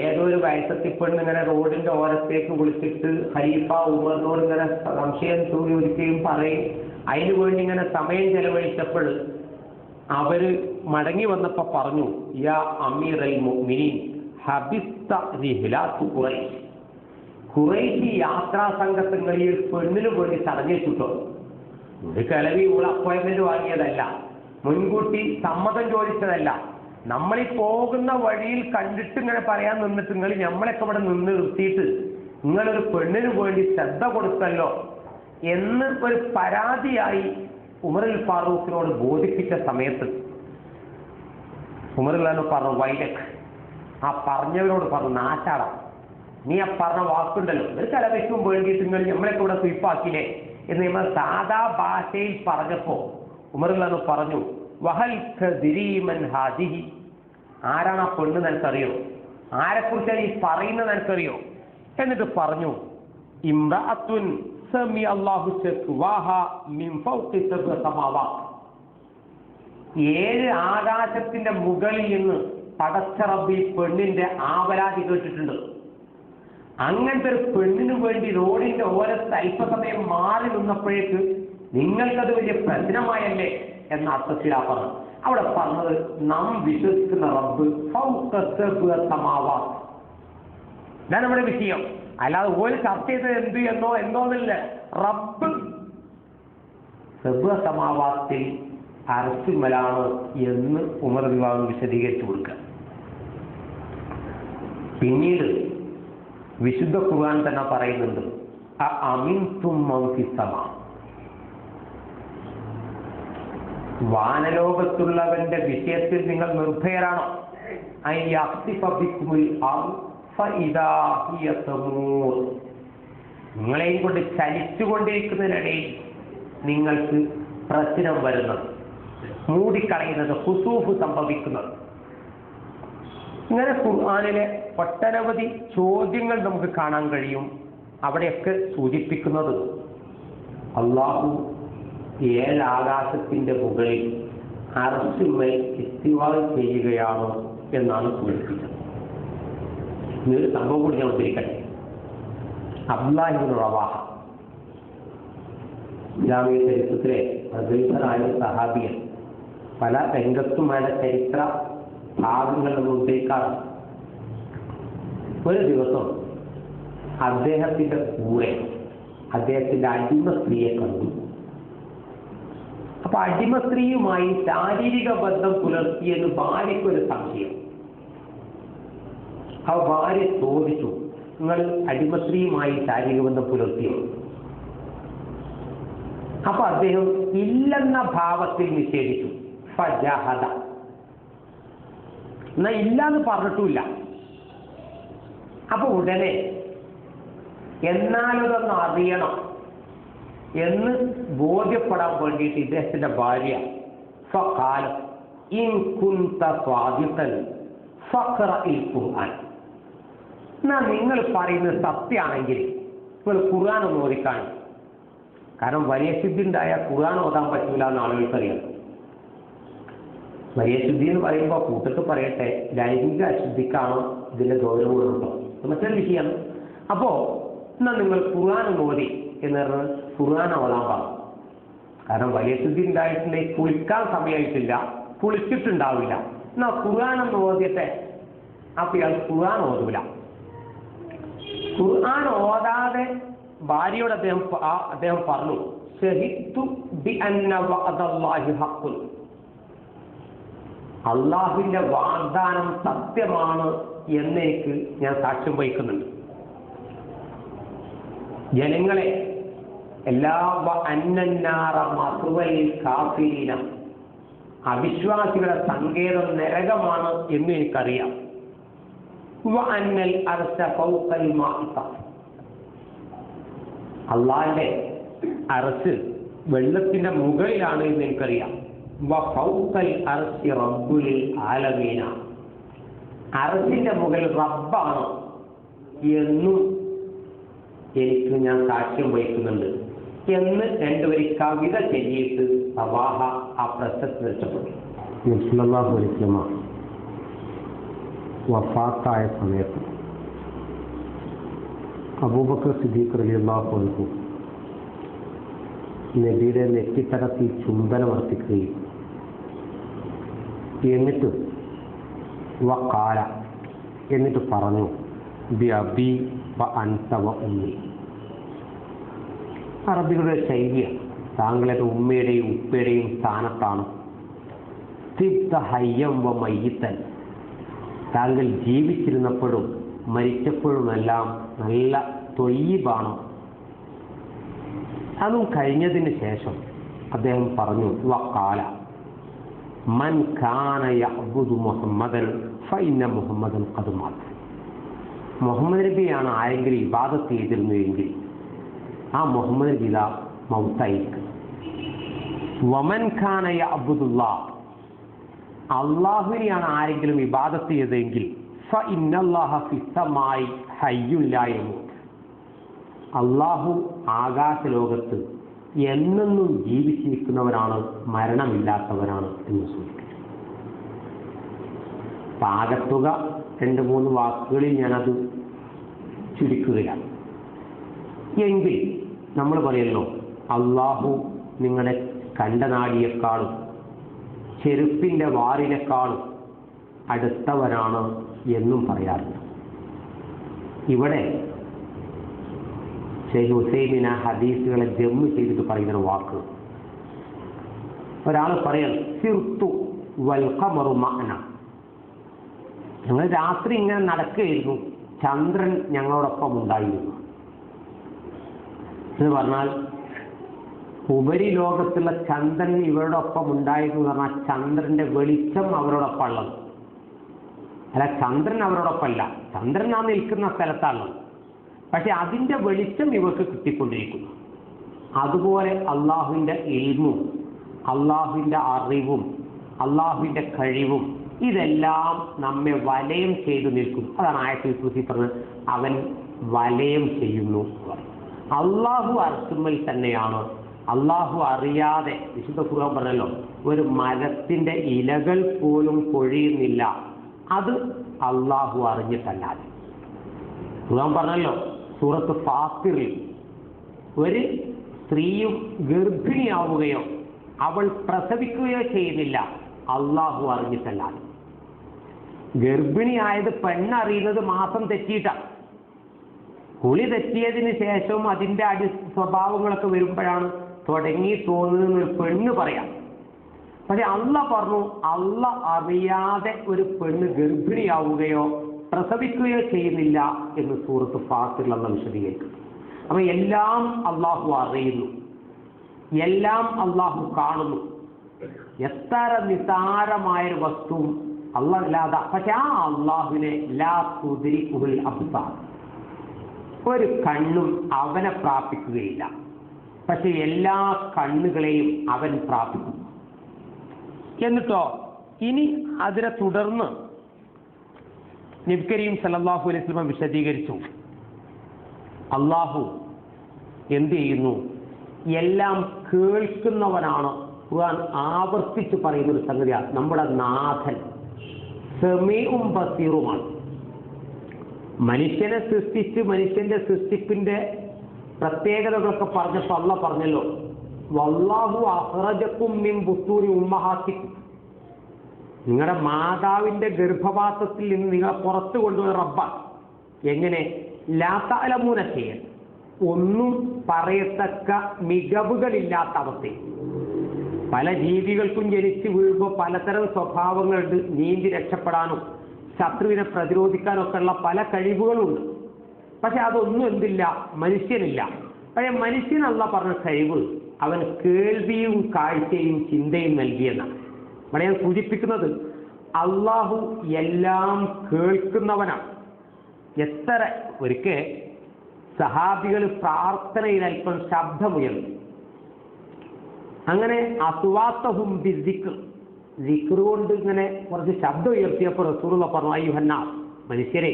ഏതോ ഒരു വയസ്സത്തിപ്പെണ്ണ് ഇങ്ങനെ റോഡിന്റെ ഓരത്തേക്ക് വിളിച്ചിട്ട് ഖലീഫ ഉമറിനോട് ഇങ്ങനെ സംശയം ചോദിക്കുകയും പറയും. അതിനു വേണ്ടി ഇങ്ങനെ സമയം ചെലവഴിച്ചപ്പോൾ അവര് മടങ്ങി വന്നപ്പോ പറഞ്ഞു, യാ അമീറൽ മുഅ്മിനീൻ ഹബിസ്ത റിഹ്ലാത്തു ഖുറൈശ്, ഖുറൈശി യാത്രാ സംഘങ്ങളിൽ പെണ്ണിനു വേണ്ടി തടഞ്ഞിട്ടോ. ഒരു കിളവി ഉള്ള അപ്പോയിന്റ്മെന്റ് വാങ്ങിയതല്ല, മുൻകൂട്ടി സമ്മതം ചോദിച്ചതല്ല. നമ്മളീ പോകുന്ന വഴിയിൽ കണ്ടിട്ട് ഇങ്ങനെ പറയാൻ നിന്നിട്ട് നിങ്ങൾ നമ്മളൊക്കെ ഇവിടെ നിന്ന് നിർത്തിയിട്ട് നിങ്ങളൊരു പെണ്ണിനു വേണ്ടി ശ്രദ്ധ കൊടുത്തല്ലോ എന്ന് ഒരു പരാതിയായി ഉമറുൽ ഫാറൂഖിനോട് ബോധിപ്പിച്ച സമയത്ത് ഉമറുൽ പറഞ്ഞു, വൈലക്, ആ പറഞ്ഞവരോട് പറഞ്ഞു, നാശാടാ, നീ ആ പറഞ്ഞ വാക്കുണ്ടല്ലോ, ഒരു കലവയ്ക്കും വേണ്ടിയിട്ട് നിങ്ങൾ നമ്മളൊക്കെ ഇവിടെ സ്വീപ്പാക്കില്ലേ എന്ന് നമ്മൾ സാധാ ഭാഷയിൽ പറഞ്ഞപ്പോ ഉമറുൽ പറഞ്ഞു, വഹൽ കദിരീമൻ ഹാദിഹി, ആരാണ് ആ പെണ്ണ് നിനക്കറിയോ, ആരെക്കുറിച്ചാണ് ഈ പറയുന്നത് നിനക്കറിയോ? എന്നിട്ട് പറഞ്ഞു, ഇംറഅത്തുൻ സമി അല്ലാഹു ശക്വാഹ മിൻ ഫൗഖി സബ്അ സമാവാത്, 7 ആകാശത്തിന്റെ മുകളിൽ നിന്ന് പടച്ച റബ്ബ് ഈ പെണ്ണിന്റെ ആവലാതി കേട്ടിട്ടുണ്ട്. അങ്ങനത്തെ ഒരു പെണ്ണിനു വേണ്ടി റോഡിന്റെ ഓരത്ത് അല്പസമയം മാറി നിന്നപ്പോഴേക്ക് നിങ്ങൾക്കത് വലിയ പ്രശ്നമായല്ലേ എന്ന അർത്ഥത്തിലാ പറഞ്ഞു. അവിടെ പറഞ്ഞത് നാം വിശ്വസിക്കുന്ന റബ്ബ് ഫൗഖ സബ്അ സമാവാത്, ഇതാണ് നമ്മുടെ വിഷയം. അല്ലാതെ ഒരു ചർച്ച ചെയ്തത് എന്ത് എന്തോന്നില്ല. റബ്ബ് സബ്അ സമാവാത്തിൽ അർശുമലാണ് എന്ന് ഉമർ റളിയല്ലാഹു വിശദീകരിച്ചു കൊടുക്കുക. പിന്നീട് വിശുദ്ധ ഖുർആൻ തന്നെ പറയുന്നുണ്ട്, അഅമിൻതും മൻ ഫിസ് സമാ, വാനലോകത്തുള്ളവന്റെ വിഷയത്തിൽ നിങ്ങൾ നിർഭയരാണോ? അൻ യഖ്സിഫ ബിക്കുമുൽ അർദ് ഫഇദാ ഹിയ തമൂർ, നിങ്ങളെയും കൊണ്ട് ചലിച്ചുകൊണ്ടിരിക്കുന്നതിനിടയിൽ നിങ്ങൾക്ക് പ്രശ്നം വരുന്നത്, മൂടിക്കളയുന്നത്, ഖുസൂഫ് സംഭവിക്കുന്നത്. ഇങ്ങനെ ഖുർആനിലെ ഒട്ടനവധി ചോദ്യങ്ങൾ നമുക്ക് കാണാൻ കഴിയും. അവിടെയൊക്കെ സൂചിപ്പിക്കുന്നത് അള്ളാഹു 7 ആകാശത്തിന്റെ മുകളിൽ അർശിന്മേൽ ഇസ്തിവാ ചെയ്യുകയാണ് എന്നാണ് സൂചിപ്പിച്ചത്. ഇതൊരു സംഭവം കൂടി ഞാൻ ഉദ്ധരിക്കട്ടെ. അബ്ദുല്ലാഹി ഇബ്നു റവാഹ, ഇസ്ലാമിക ചരിത്രത്തിലെ പ്രഗത്ഭനായ സഹാബിയൻ, പല രംഗത്തുമായ ചരിത്ര ഭാഗങ്ങൾ നമ്മൾ ഉദ്ധരിക്കാറുണ്ട്. ഒരു ദിവസം അദ്ദേഹത്തിന്റെ കൂടെ അദ്ദേഹത്തിന്റെ അടിമ സ്ത്രീയെ കണ്ടു. അപ്പൊ അടിമ സ്ത്രീയുമായി ശാരീരിക ബന്ധം പുലർത്തിയെന്ന് ഭാര്യയ്ക്കൊരു സംശയം. ആ ഭാര്യ ചോദിച്ചു, നിങ്ങൾ അടിമ സ്ത്രീയുമായി ശാരീരിക ബന്ധം പുലർത്തിയോ? അപ്പൊ അദ്ദേഹം ഇല്ലെന്ന ഭാവത്തിൽ നിഷേധിച്ചു. ഫജഹദ, എന്നാ ഇല്ലാന്ന് പറഞ്ഞിട്ടില്ല. അപ്പൊ ഉടനെ എന്നാലിതൊന്ന് അറിയണം എന്ന് ബോധ്യപ്പെടാൻ വേണ്ടിയിട്ട് ഇദ്ദേഹത്തിന്റെ ഭാര്യ ഫഖാലത് ഇൻ കുൻത സ്വാദിഖൻ ഫഖ്റഇൽ ഖുർആൻ, എന്നാ നിങ്ങൾ പറയുന്നത് സത്യമാണെങ്കിൽ നിങ്ങൾ ഖുർആൻ ഒന്ന് ഓദിക്കാൻ. കാരണം വലിയ ശുദ്ധി ഉണ്ടായ ഖുർആൻ ഓതാൻ പറ്റൂല എന്ന് ആളുകൾക്കറിയാം. വലിയ ശുദ്ധി എന്ന് പറയുമ്പോൾ കൂട്ടത്ത് പറയട്ടെ, ലൈംഗിക അശുദ്ധിക്കാണോ ഇതിന്റെ ഗൗരവമുണ്ടോ മറ്റൊരു വിഷയം. അപ്പോ എന്നാ നിങ്ങൾ ഖുർആൻ ഓതി എന്ന് പറഞ്ഞാൽ ഖുർആൻ ഓതാൻ പറഞ്ഞു. കാരണം വലിയ ശുദ്ധി ഉണ്ടായിട്ടുണ്ടെങ്കിൽ കുളിക്കാൻ സമയമായിട്ടില്ല, കുളിച്ചിട്ടുണ്ടാവില്ല. എന്നാ ഖുർആൻ ഒന്ന് ഓതിയട്ടെ. അപ്പൊ ഇയാൾ ഖുർആൻ ഓതൂല. ഖുർആൻ ഓതാതെ ഭാര്യയോട് അദ്ദേഹം പറഞ്ഞു, ശഹിദ്തു ബി അന്ന വഅദല്ലാഹി ഹഖ്ഖുൻ, അള്ളാഹുവിന്റെ വാഗ്ദാനം സത്യമാണ് എന്നെനിക്ക് ഞാൻ സാക്ഷ്യം വഹിക്കുന്നുണ്ട്. ജനങ്ങളെ എല്ലാ അന്നന്നാറ മസ്വൽ കാഫിരീന, അവിശ്വാസികളുടെ സങ്കേതം നരകമാണ് എന്ന് എനിക്കറിയാം. വഅന്നൽ അർശ ഫൗഖൽ മാഇത, അള്ളാഹിന്റെ അർശ് വെള്ളത്തിന്റെ മുകളിലാണ് എന്ന് എനിക്കറിയാം. വഫൗഖൽ അർശി റബ്ബുൽ ആലമീന, അർശിന്റെ മുകളിൽ റബ്ബാണ് എന്നും എനിക്ക് ഞാൻ സാക്ഷ്യം വഹിക്കുന്നുണ്ട് എന്ന് രണ്ടുപേരും കവിത ചൊല്ലിയിട്ട് സവാഹ ആ പ്രശസ്തി രക്ഷപ്പെട്ടു. നബിസല്ലല്ലാഹു അലൈഹി വസല്ലം വഫാത്തായ സമയത്ത് അബൂബക്കർ സിദ്ദീഖ് റളിയല്ലാഹു അൻഹു നബിയുടെ നെറ്റിത്തടത്തിൽ ചുംബനമർപ്പിക്കുകയും എന്നിട്ട് വഖാല, എന്നിട്ട് പറഞ്ഞു, ബി അബി വ അൻത വ ഉമ്മി. അറബികളുടെ ശൈലിയാണ്. താങ്കളുടെ ഉമ്മയുടെയും ഉപ്പയുടെയും സ്ഥാനത്താണ്. തിബ്ത ഹയ്യം വ മയ്യിത്തൻ, താങ്കൾ ജീവിച്ചിരുന്നപ്പോഴും മരിച്ചപ്പോഴുമെല്ലാം നല്ല തൊയ്യിബാണ്. അതും കഴിഞ്ഞതിന് ശേഷം അദ്ദേഹം പറഞ്ഞു, വഖാല മൻ കാന യഅ്ബുദു മുഹമ്മദൻ ഫഇന്ന മുഹമ്മദൻ ഖദ് മാത. മുഹമ്മദ് നബിയാണ് ആരെങ്കിലും ഇബാദത്ത് ചെയ്തിരുന്നുവെങ്കിൽ ആ മുഹമ്മദ് നബി ഇതാ മൗത്തായിരിക്കും. വമൻ കാന യഅ്ബുദുല്ലാഹ്, അള്ളാഹുവിനെയാണ് ആരെങ്കിലും ഇബാദത്ത് ചെയ്തതെങ്കിൽ ഫഇന്നല്ലാഹ ഫിസ്സമായി ഹയ്യുൻ ലാ യമൂത്ത്, അള്ളാഹു ആകാശലോകത്ത് എന്നെന്നും ജീവിച്ചിരിക്കുന്നവനാണ്, മരണമില്ലാത്തവനാണ് എന്ന് സൂചിപ്പിച്ചു. പാകത്തുക 2-3 വാക്കുകളിൽ ഞാനത് ചുരുക്കുകയാണ്. എങ്കിൽ നമ്മൾ പറയുന്നു അള്ളാഹു നിങ്ങളുടെ കണ്ടനാടിയേക്കാളും ചെരുപ്പിൻ്റെ വാറിനേക്കാളും അടുത്തവനാണ് എന്നും പറയാറുണ്ട്. ഇവിടെ ഷെയ്ഖ് ഹുസൈമിന് ഹദീസുകളെ ജമ്മു ചെയ്തിട്ട് പറയുന്നൊരു വാക്ക്, ഒരാൾ പറയണം സിർത്തു വൽ ഖമറു മഅന, ഞങ്ങൾ രാത്രി ഇങ്ങനെ നടക്കുകയായിരുന്നു, ചന്ദ്രൻ ഞങ്ങളോടൊപ്പം ഉണ്ടായിരുന്നു എന്ന് പറഞ്ഞാൽ ഉപരിലോകത്തുള്ള ചന്ദ്രൻ ഇവരോടൊപ്പം ഉണ്ടായിരുന്നു എന്ന് പറഞ്ഞാൽ ചന്ദ്രന്റെ വെളിച്ചം അവരോടൊപ്പം ഉള്ളത് അല്ല, ചന്ദ്രൻ അവരോടൊപ്പമല്ല, ചന്ദ്രൻ നാം നിൽക്കുന്ന സ്ഥലത്താണുള്ളത്, പക്ഷെ അതിൻ്റെ വെളിച്ചം ഇവർക്ക് കിട്ടിക്കൊണ്ടിരിക്കുന്നു. അതുപോലെ അള്ളാഹുവിൻ്റെ ഇൽമും അള്ളാഹുവിൻ്റെ അറിവും അള്ളാഹുവിൻ്റെ കഴിവും ഇതെല്ലാം നമ്മെ വലയം ചെയ്തു നിൽക്കും. അതാണ് ആയത്തിൽ കുറിച്ച് പറഞ്ഞത്, അവൻ വലയം ചെയ്യുന്നു. അള്ളാഹു അർസുമ്മൽ തന്നെയാണ്. അള്ളാഹു അറിയാതെ, വിശുദ്ധ ഖുർആൻ പറഞ്ഞല്ലോ, ഒരു മരത്തിൻ്റെ ഇലകൾ പോലും പൊഴിയുന്നില്ല, അത് അള്ളാഹു അറിഞ്ഞിട്ടല്ലാതെ. ഖുർആൻ പറഞ്ഞല്ലോ സൂറത്ത് ഫാത്തിറിൽ, ഒരു സ്ത്രീയും ഗർഭിണിയാവുകയോ അവൾ പ്രസവിക്കുകയോ ചെയ്യുന്നില്ല അള്ളാഹു അറിഞ്ഞിട്ടല്ലാതെ. ഗർഭിണിയായത് പെണ്ണറിയുന്നത് മാസം തെറ്റിയിട്ടാണ്. കുളി തെറ്റിയതിന് ശേഷവും അതിൻ്റെ സ്വഭാവങ്ങളൊക്കെ വരുമ്പോഴാണ് തുടങ്ങി തോന്നുന്നതെന്ന് ഒരു പെണ്ണ് പറയാം. പക്ഷെ അള്ളാഹ് പറഞ്ഞു, അള്ളാഹ് അറിയാതെ ഒരു പെണ്ണ് ഗർഭിണിയാവുകയോ പ്രസവിക്കുകയോ ചെയ്യുന്നില്ല എന്ന് സൂറത്ത് ഫാത്തിറിൽ അല്ലാഹു വിശദീകരിക്കുന്നു. അപ്പൊ എല്ലാം അള്ളാഹു അറിയുന്നു, എല്ലാം അള്ളാഹു കാണുന്നു. എത്ര നിസാരമായൊരു വസ്തുവും അള്ളാഹ് ഇല്ലാതെ, പക്ഷെ ആ അള്ളാഹുവിനെ ലാ തുദ്രികുൽ അബ്സാർ, ഒരു കണ്ണും അവനെ പ്രാപിക്കുകയില്ല, പക്ഷെ എല്ലാ കണ്ണുകളെയും അവൻ പ്രാപിക്കുന്നു. എന്നിട്ടോ ഇനി അതിനെ തുടർന്ന് നബി കരീം സല്ലല്ലാഹു അലൈഹി വസല്ലം വിശദീകരിച്ചു, അള്ളാഹു എന്ത് ചെയ്യുന്നു, എല്ലാം കേൾക്കുന്നവനാണ്. ഖുർആൻ ആവർത്തിച്ച് പറയുന്നൊരു സംഗതിയാണ്, നമ്മുടെ നാഥൻ സമീഉം ബസീറുമാണ്. മനുഷ്യനെ സൃഷ്ടിച്ച് മനുഷ്യന്റെ സൃഷ്ടിപ്പിന്റെ പ്രത്യേകതകളൊക്കെ പറഞ്ഞപ്പോൾ അള്ളാഹ് പറഞ്ഞല്ലോ, വല്ലാഹു അഖ്റജക്കും മിൻ ബുത്തൂനി ഉമ്മഹാത്തിക്കും, നിങ്ങളുടെ മാതാവിന്റെ ഗർഭപാത്രത്തിൽ നിന്ന് നിങ്ങളെ പുറത്തു കൊണ്ടുപോയ റബ്ബാണ്. എങ്ങനെ? ലാ തഅലമൂന ചെയ്യാൻ, ഒന്നും പറയത്തക്ക മികവുകളില്ലാത്ത അവസ്ഥയിൽ. പല ജീവികൾക്കും ജനിച്ചു വീഴുമ്പോൾ പലതരം സ്വഭാവങ്ങളുണ്ട്, നീന്തി രക്ഷപ്പെടാനും ശത്രുവിനെ പ്രതിരോധിക്കാനൊക്കെ ഉള്ള പല കഴിവുകളുണ്ട്. പക്ഷെ അതൊന്നും എന്തില്ല, മനുഷ്യനില്ല. പക്ഷെ മനുഷ്യനല്ല പറഞ്ഞ കഴിവ്, അവൻ കേൾവിയും കാഴ്ചയും ചിന്തയും നൽകിയെന്നാണ്. ഇവിടെ ഞാൻ സൂചിപ്പിക്കുന്നത്, അള്ളാഹു എല്ലാം കേൾക്കുന്നവനാണ്. എത്ര ഒരിക്കൽ സഹാബികൾ പ്രാർത്ഥനയിൽ അല്പം ശബ്ദമുയർന്നു. അങ്ങനെ അസ്വാത്തഹും ബിസിക്ർ, സിക്ർ കൊണ്ട് ഇങ്ങനെ കുറച്ച് ശബ്ദം ഉയർത്തിയപ്പോൾ റസൂലുള്ള പറഞ്ഞു, അയ്യുഹന്നാസ്, മനുഷ്യരെ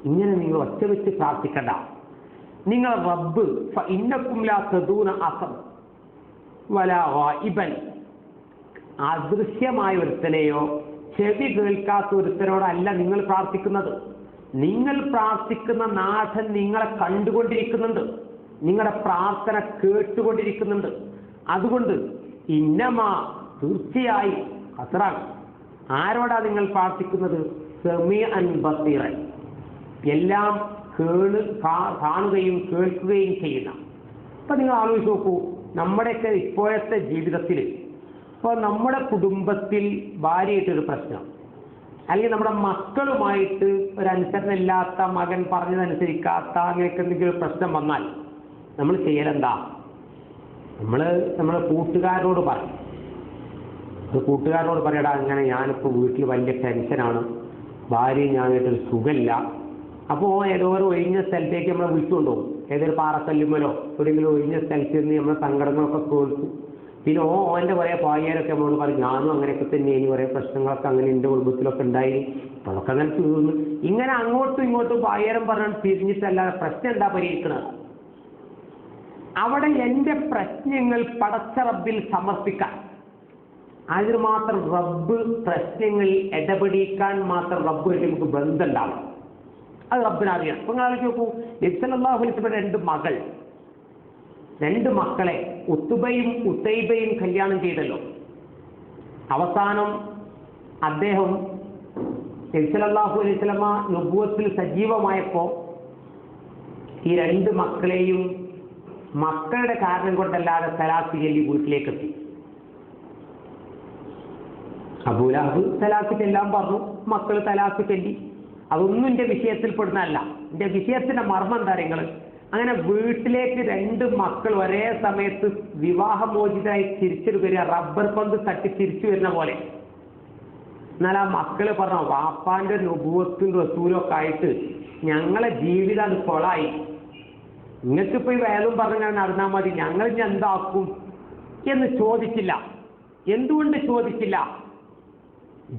ഇങ്ങനെ നിങ്ങൾ ഒച്ച വെച്ച് പ്രാർത്ഥിക്കണ്ട. നിങ്ങൾ റബ്ബ് ഫഇന്നകും ലാ തദൂന അസം വലാ ഗായിബൻ, അദൃശ്യമായ ഒരുത്തനെയോ ചെവി കേൾക്കാത്ത ഒരുത്തനോടല്ല നിങ്ങൾ പ്രാർത്ഥിക്കുന്നത്. നിങ്ങൾ പ്രാർത്ഥിക്കുന്ന നാഥൻ നിങ്ങളെ കണ്ടുകൊണ്ടിരിക്കുന്നുണ്ട്, നിങ്ങളുടെ പ്രാർത്ഥന കേട്ടുകൊണ്ടിരിക്കുന്നുണ്ട്. അതുകൊണ്ട് ഇന്നമാ, തീർച്ചയായി, ഖസ്റാൻ, ആരോടാ നിങ്ങൾ പ്രാർത്ഥിക്കുന്നത്? സമീഅൻ ബസീറൻ, എല്ലാം കാണുകയും കേൾക്കുകയും ചെയ്യുന്ന. അപ്പൊ നിങ്ങൾ ആലോചിച്ച് നോക്കൂ, നമ്മുടെയൊക്കെ ഇപ്പോഴത്തെ ജീവിതത്തിൽ, ഇപ്പോൾ നമ്മുടെ കുടുംബത്തിൽ ഭാര്യയായിട്ടൊരു പ്രശ്നം, അല്ലെങ്കിൽ നമ്മുടെ മക്കളുമായിട്ട് ഒരനുസരണമില്ലാത്ത, മകൻ പറഞ്ഞതനുസരിക്കാത്ത, അങ്ങനെയൊക്കെ എന്തെങ്കിലും പ്രശ്നം വന്നാൽ നമ്മൾ ചെയ്യലെന്താ? നമ്മളെ കൂട്ടുകാരോട് പറയും, കൂട്ടുകാരോട് പറയടാ അങ്ങനെ ഞാനിപ്പോൾ വീട്ടിൽ വലിയ ടെൻഷനാണ്, ഭാര്യയും ഞാനായിട്ടൊരു സുഖമില്ല. അപ്പോൾ ഏതോ ഒരു ഒഴിഞ്ഞ സ്ഥലത്തേക്ക് നമ്മളെ വിളിച്ചുകൊണ്ടുപോകും. ഏതൊരു പാറക്കല്ലുമലോ എവിടെയെങ്കിലും ഒഴിഞ്ഞ സ്ഥലത്ത് നിന്ന് നമ്മളെ സങ്കടങ്ങളൊക്കെ കേൾക്കും. പിന്നെ ഓൻ്റെ കുറേ പായ്യാരൊക്കെ നമ്മളോട് പറയും ഞാനും അങ്ങനെയൊക്കെ തന്നെ ഇനി കുറേ പ്രശ്നങ്ങളൊക്കെ അങ്ങനെ എൻ്റെ കുടുംബത്തിലൊക്കെ ഉണ്ടായി, അതൊക്കെ അങ്ങനെ തീർന്നു. ഇങ്ങനെ അങ്ങോട്ടും ഇങ്ങോട്ടും പായ്യാരം പറഞ്ഞാൽ തിരിഞ്ഞിട്ടല്ലാതെ പ്രശ്നം എന്താ പരിഹരിക്കുന്നത്? അവിടെ എൻ്റെ പ്രശ്നങ്ങൾ പടച്ച റബ്ബിൽ സമർപ്പിക്കാൻ, അതിന് മാത്രം റബ്ബ് പ്രശ്നങ്ങളിൽ ഇടപെടിക്കാൻ മാത്രം റബ്ബുമായിട്ട് നമുക്ക് ബന്ധം ഉണ്ടാവണം. അത് റബ്ബിനറിയാം. അപ്പൊ നിങ്ങൾ ആലോചിച്ച് നോക്കൂ, നബി സല്ലല്ലാഹു അലൈഹി വസല്ലം രണ്ട് മക്കളെ ഉത്തുബയും ഉത്തൈബയും കല്യാണം ചെയ്തല്ലോ. അവസാനം അദ്ദേഹം നബി സല്ലല്ലാഹു അലൈഹി വസല്ലം നുബുവത്തിൽ സജീവമായപ്പോൾ ഈ രണ്ട് മക്കളെയും മക്കളുടെ കാരണം കൊണ്ടല്ലാതെ തലാഖ് ചൊല്ലി വീട്ടിലേക്കെത്തി. അബൂലഹബ് തലാഖ് ചെല്ലാൻ പറഞ്ഞു, മക്കൾ തലാഖ് ചൊല്ലി. അതൊന്നും എൻ്റെ വിഷയത്തിൽ പെടുന്നതല്ല. എൻ്റെ വിഷയത്തിന്റെ മർമ്മം എന്താ നിങ്ങൾ? അങ്ങനെ വീട്ടിലേക്ക് രണ്ട് മക്കൾ ഒരേ സമയത്ത് വിവാഹമോചിതമായി തിരിച്ചു വരിക, റബ്ബർ പന്ത് തട്ടി തിരിച്ചു വരുന്ന പോലെ. എന്നാൽ ആ മക്കള് പറഞ്ഞു, വാപ്പാന്റെ നുബുവത്തും റസൂലും ഒക്കെ ആയിട്ട് ഞങ്ങളെ ജീവിതം അത് കൊളായി, നിങ്ങൾക്കിപ്പോ ഈ വേദം പറഞ്ഞ് ഞാൻ നടന്നാൽ മതി, ഞങ്ങൾ ഇനി എന്താക്കും എന്ന് ചോദിച്ചില്ല. എന്തുകൊണ്ട് ചോദിച്ചില്ല?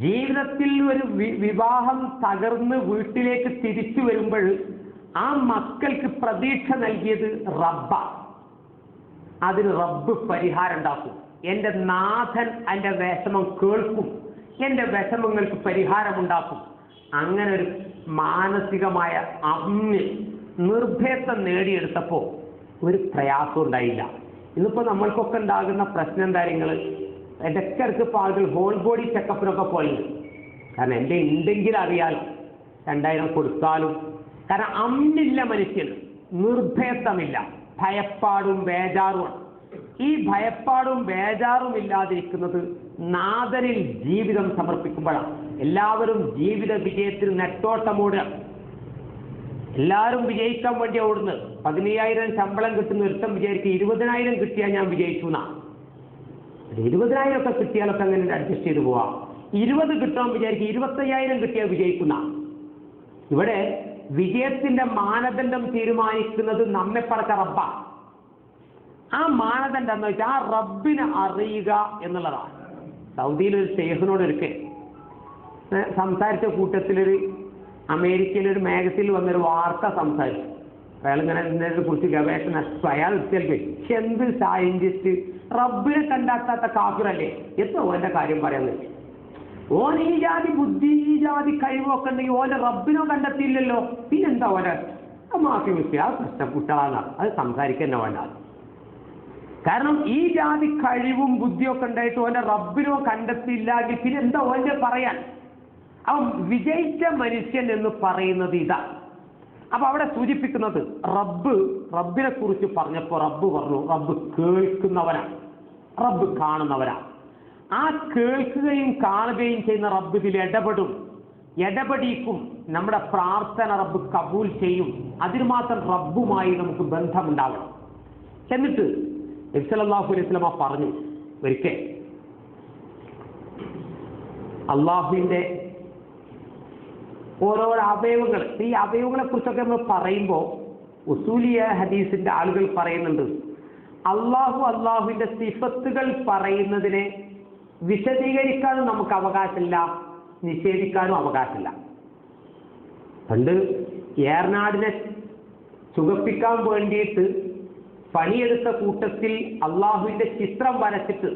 ജീവിതത്തിൽ ഒരു വിവാഹം തകർന്ന് വീട്ടിലേക്ക് തിരിച്ചു വരുമ്പോൾ ആ മക്കൾക്ക് പ്രതീക്ഷ നൽകിയത് റബ്ബ. അതിന് റബ്ബ് പരിഹാരം ഉണ്ടാക്കും. എൻ്റെ നാഥൻ എൻ്റെ വിഷമം കേൾക്കും, എൻ്റെ വിഷമങ്ങൾക്ക് പരിഹാരമുണ്ടാക്കും. അങ്ങനെ ഒരു മാനസികമായ നിർഭയത്വം നേടിയെടുത്തപ്പോൾ ഒരു പ്രയാസം ഉണ്ടായില്ല. ഇന്നിപ്പോൾ നമ്മൾക്കൊക്കെ ഉണ്ടാകുന്ന പ്രശ്നം എന്താ? നിങ്ങൾ ഇടയ്ക്കിടയ്ക്ക് ഇപ്പോൾ ആളുകൾ ഹോൾ ബോഡി ചെക്കപ്പിനൊക്കെ പോലുണ്ട്. കാരണം എൻ്റെ ഉണ്ടെങ്കിൽ അറിയാലോ, 2000 കൊടുത്താലും. കാരണം അമ്മില്ല മനുഷ്യന്, നിർഭയത്വമില്ല, ഭയപ്പാടും ബേജാറുമാണ്. ഈ ഭയപ്പാടും ബേജാറും ഇല്ലാതിരിക്കുന്നത് നാഥനിൽ ജീവിതം സമർപ്പിക്കുമ്പോഴാണ്. എല്ലാവരും ജീവിത വിജയത്തിന് നെട്ടോട്ടമോടുക. എല്ലാവരും വിജയിക്കാൻ വേണ്ടി ഓടുന്നത്. 15,000 ശമ്പളം കിട്ടുന്ന ഒരുത്തം വിചാരിക്കും 20,000 കിട്ടിയാൽ ഞാൻ വിജയിച്ചു എന്നാ. 20,000 ഒക്കെ കിട്ടിയാലൊക്കെ അങ്ങനെ അഡ്ജസ്റ്റ് ചെയ്ത് പോവാം. 20 കിട്ടാൻ വിചാരിക്കും 25,000 കിട്ടിയാൽ വിജയിക്കുന്ന. ഇവിടെ വിജയത്തിന്റെ മാനദണ്ഡം തീരുമാനിക്കുന്നത് നമ്മെ പടച്ച റബ്ബ. ആ മാനദണ്ഡം എന്ന് വെച്ചാൽ ആ റബ്ബിനെ അറിയുക എന്നുള്ളതാണ്. സൗദിയിൽ ഒരു ഷെയ്ഖിനോട് ഒരിക്കൽ സംസാരിച്ച കൂട്ടത്തിലൊരു അമേരിക്കയിലൊരു മാഗസിനിൽ വന്നൊരു വാർത്ത സംസാരിച്ചു. അയാളിങ്ങനെ ഇതിനെ കുറിച്ച് ഗവേഷണം നടത്തി. അയാൾ കേൾക്കും, എന്ത് സയന്റിസ്റ്റ് റബ്ബിനെ കണ്ടെത്താത്ത കാഫിറല്ലേ, എത്ര ഓന്റെ കാര്യം പറയാന്ന് വെച്ചു. ഓൻ ഈ ജാതി ബുദ്ധി ഈ ജാതി കഴിവൊക്കെ ഉണ്ടെങ്കിൽ ഓന്റെ റബ്ബിനോ കണ്ടെത്തിയില്ലല്ലോ, പിന്നെന്താ ഓനെ മാക്കി വെക്കുക? ആ പ്രശ്നം കുട്ടികളാണ്, അത് സംസാരിക്കാൻ തന്നെ വേണ്ട. കാരണം ഈ ജാതി കഴിവും ബുദ്ധിയൊക്കെ ഉണ്ടായിട്ട് ഓന്റെ റബ്ബിനോ കണ്ടെത്തിയില്ലെങ്കിൽ പിന്നെ എന്താ ഓന്റെ പറയാൻ? അവൻ വിജയിച്ച മനുഷ്യൻ എന്ന് പറയുന്നത് ഇതാ. അപ്പൊ അവിടെ സൂചിപ്പിക്കുന്നത് റബ്ബിനെ കുറിച്ച് പറഞ്ഞപ്പോൾ റബ്ബ് പറഞ്ഞു, റബ്ബ് കേൾക്കുന്നവനാണ്, റബ്ബ് കാണുന്നവനാണ്. ആ കേൾക്കുകയും കാണുകയും ചെയ്യുന്ന റബ്ബ് ഇതിൽ ഇടപെടിക്കും. നമ്മുടെ പ്രാർത്ഥന റബ്ബ് കബൂൽ ചെയ്യും. അതിന് മാത്രം റബ്ബുമായി നമുക്ക് ബന്ധമുണ്ടാവണം. എന്നിട്ട് നബി സല്ലല്ലാഹു അലൈഹി വസല്ലം പറഞ്ഞു, ഒരിക്കൽ അള്ളാഹുവിന്റെ ഓരോരോ അവയവങ്ങൾ, ഈ അവയവങ്ങളെ കുറിച്ചൊക്കെ നമ്മൾ പറയുമ്പോൾ ഉസൂലിയ ഹദീസിന്റെ ആളുകൾ പറയുന്നുണ്ട്, അള്ളാഹുവിന്റെ സിഫത്തുകൾ പറയുന്നതിനെ വിശദീകരിക്കാനും നമുക്ക് അവകാശമില്ല, നിഷേധിക്കാനും അവകാശമില്ല. പണ്ട് ഏർനാടിനെ സുഖപ്പിക്കാൻ വേണ്ടിയിട്ട് പണിയെടുത്ത കൂട്ടത്തിൽ അള്ളാഹുവിന്റെ ചിത്രം വരച്ചിട്ട്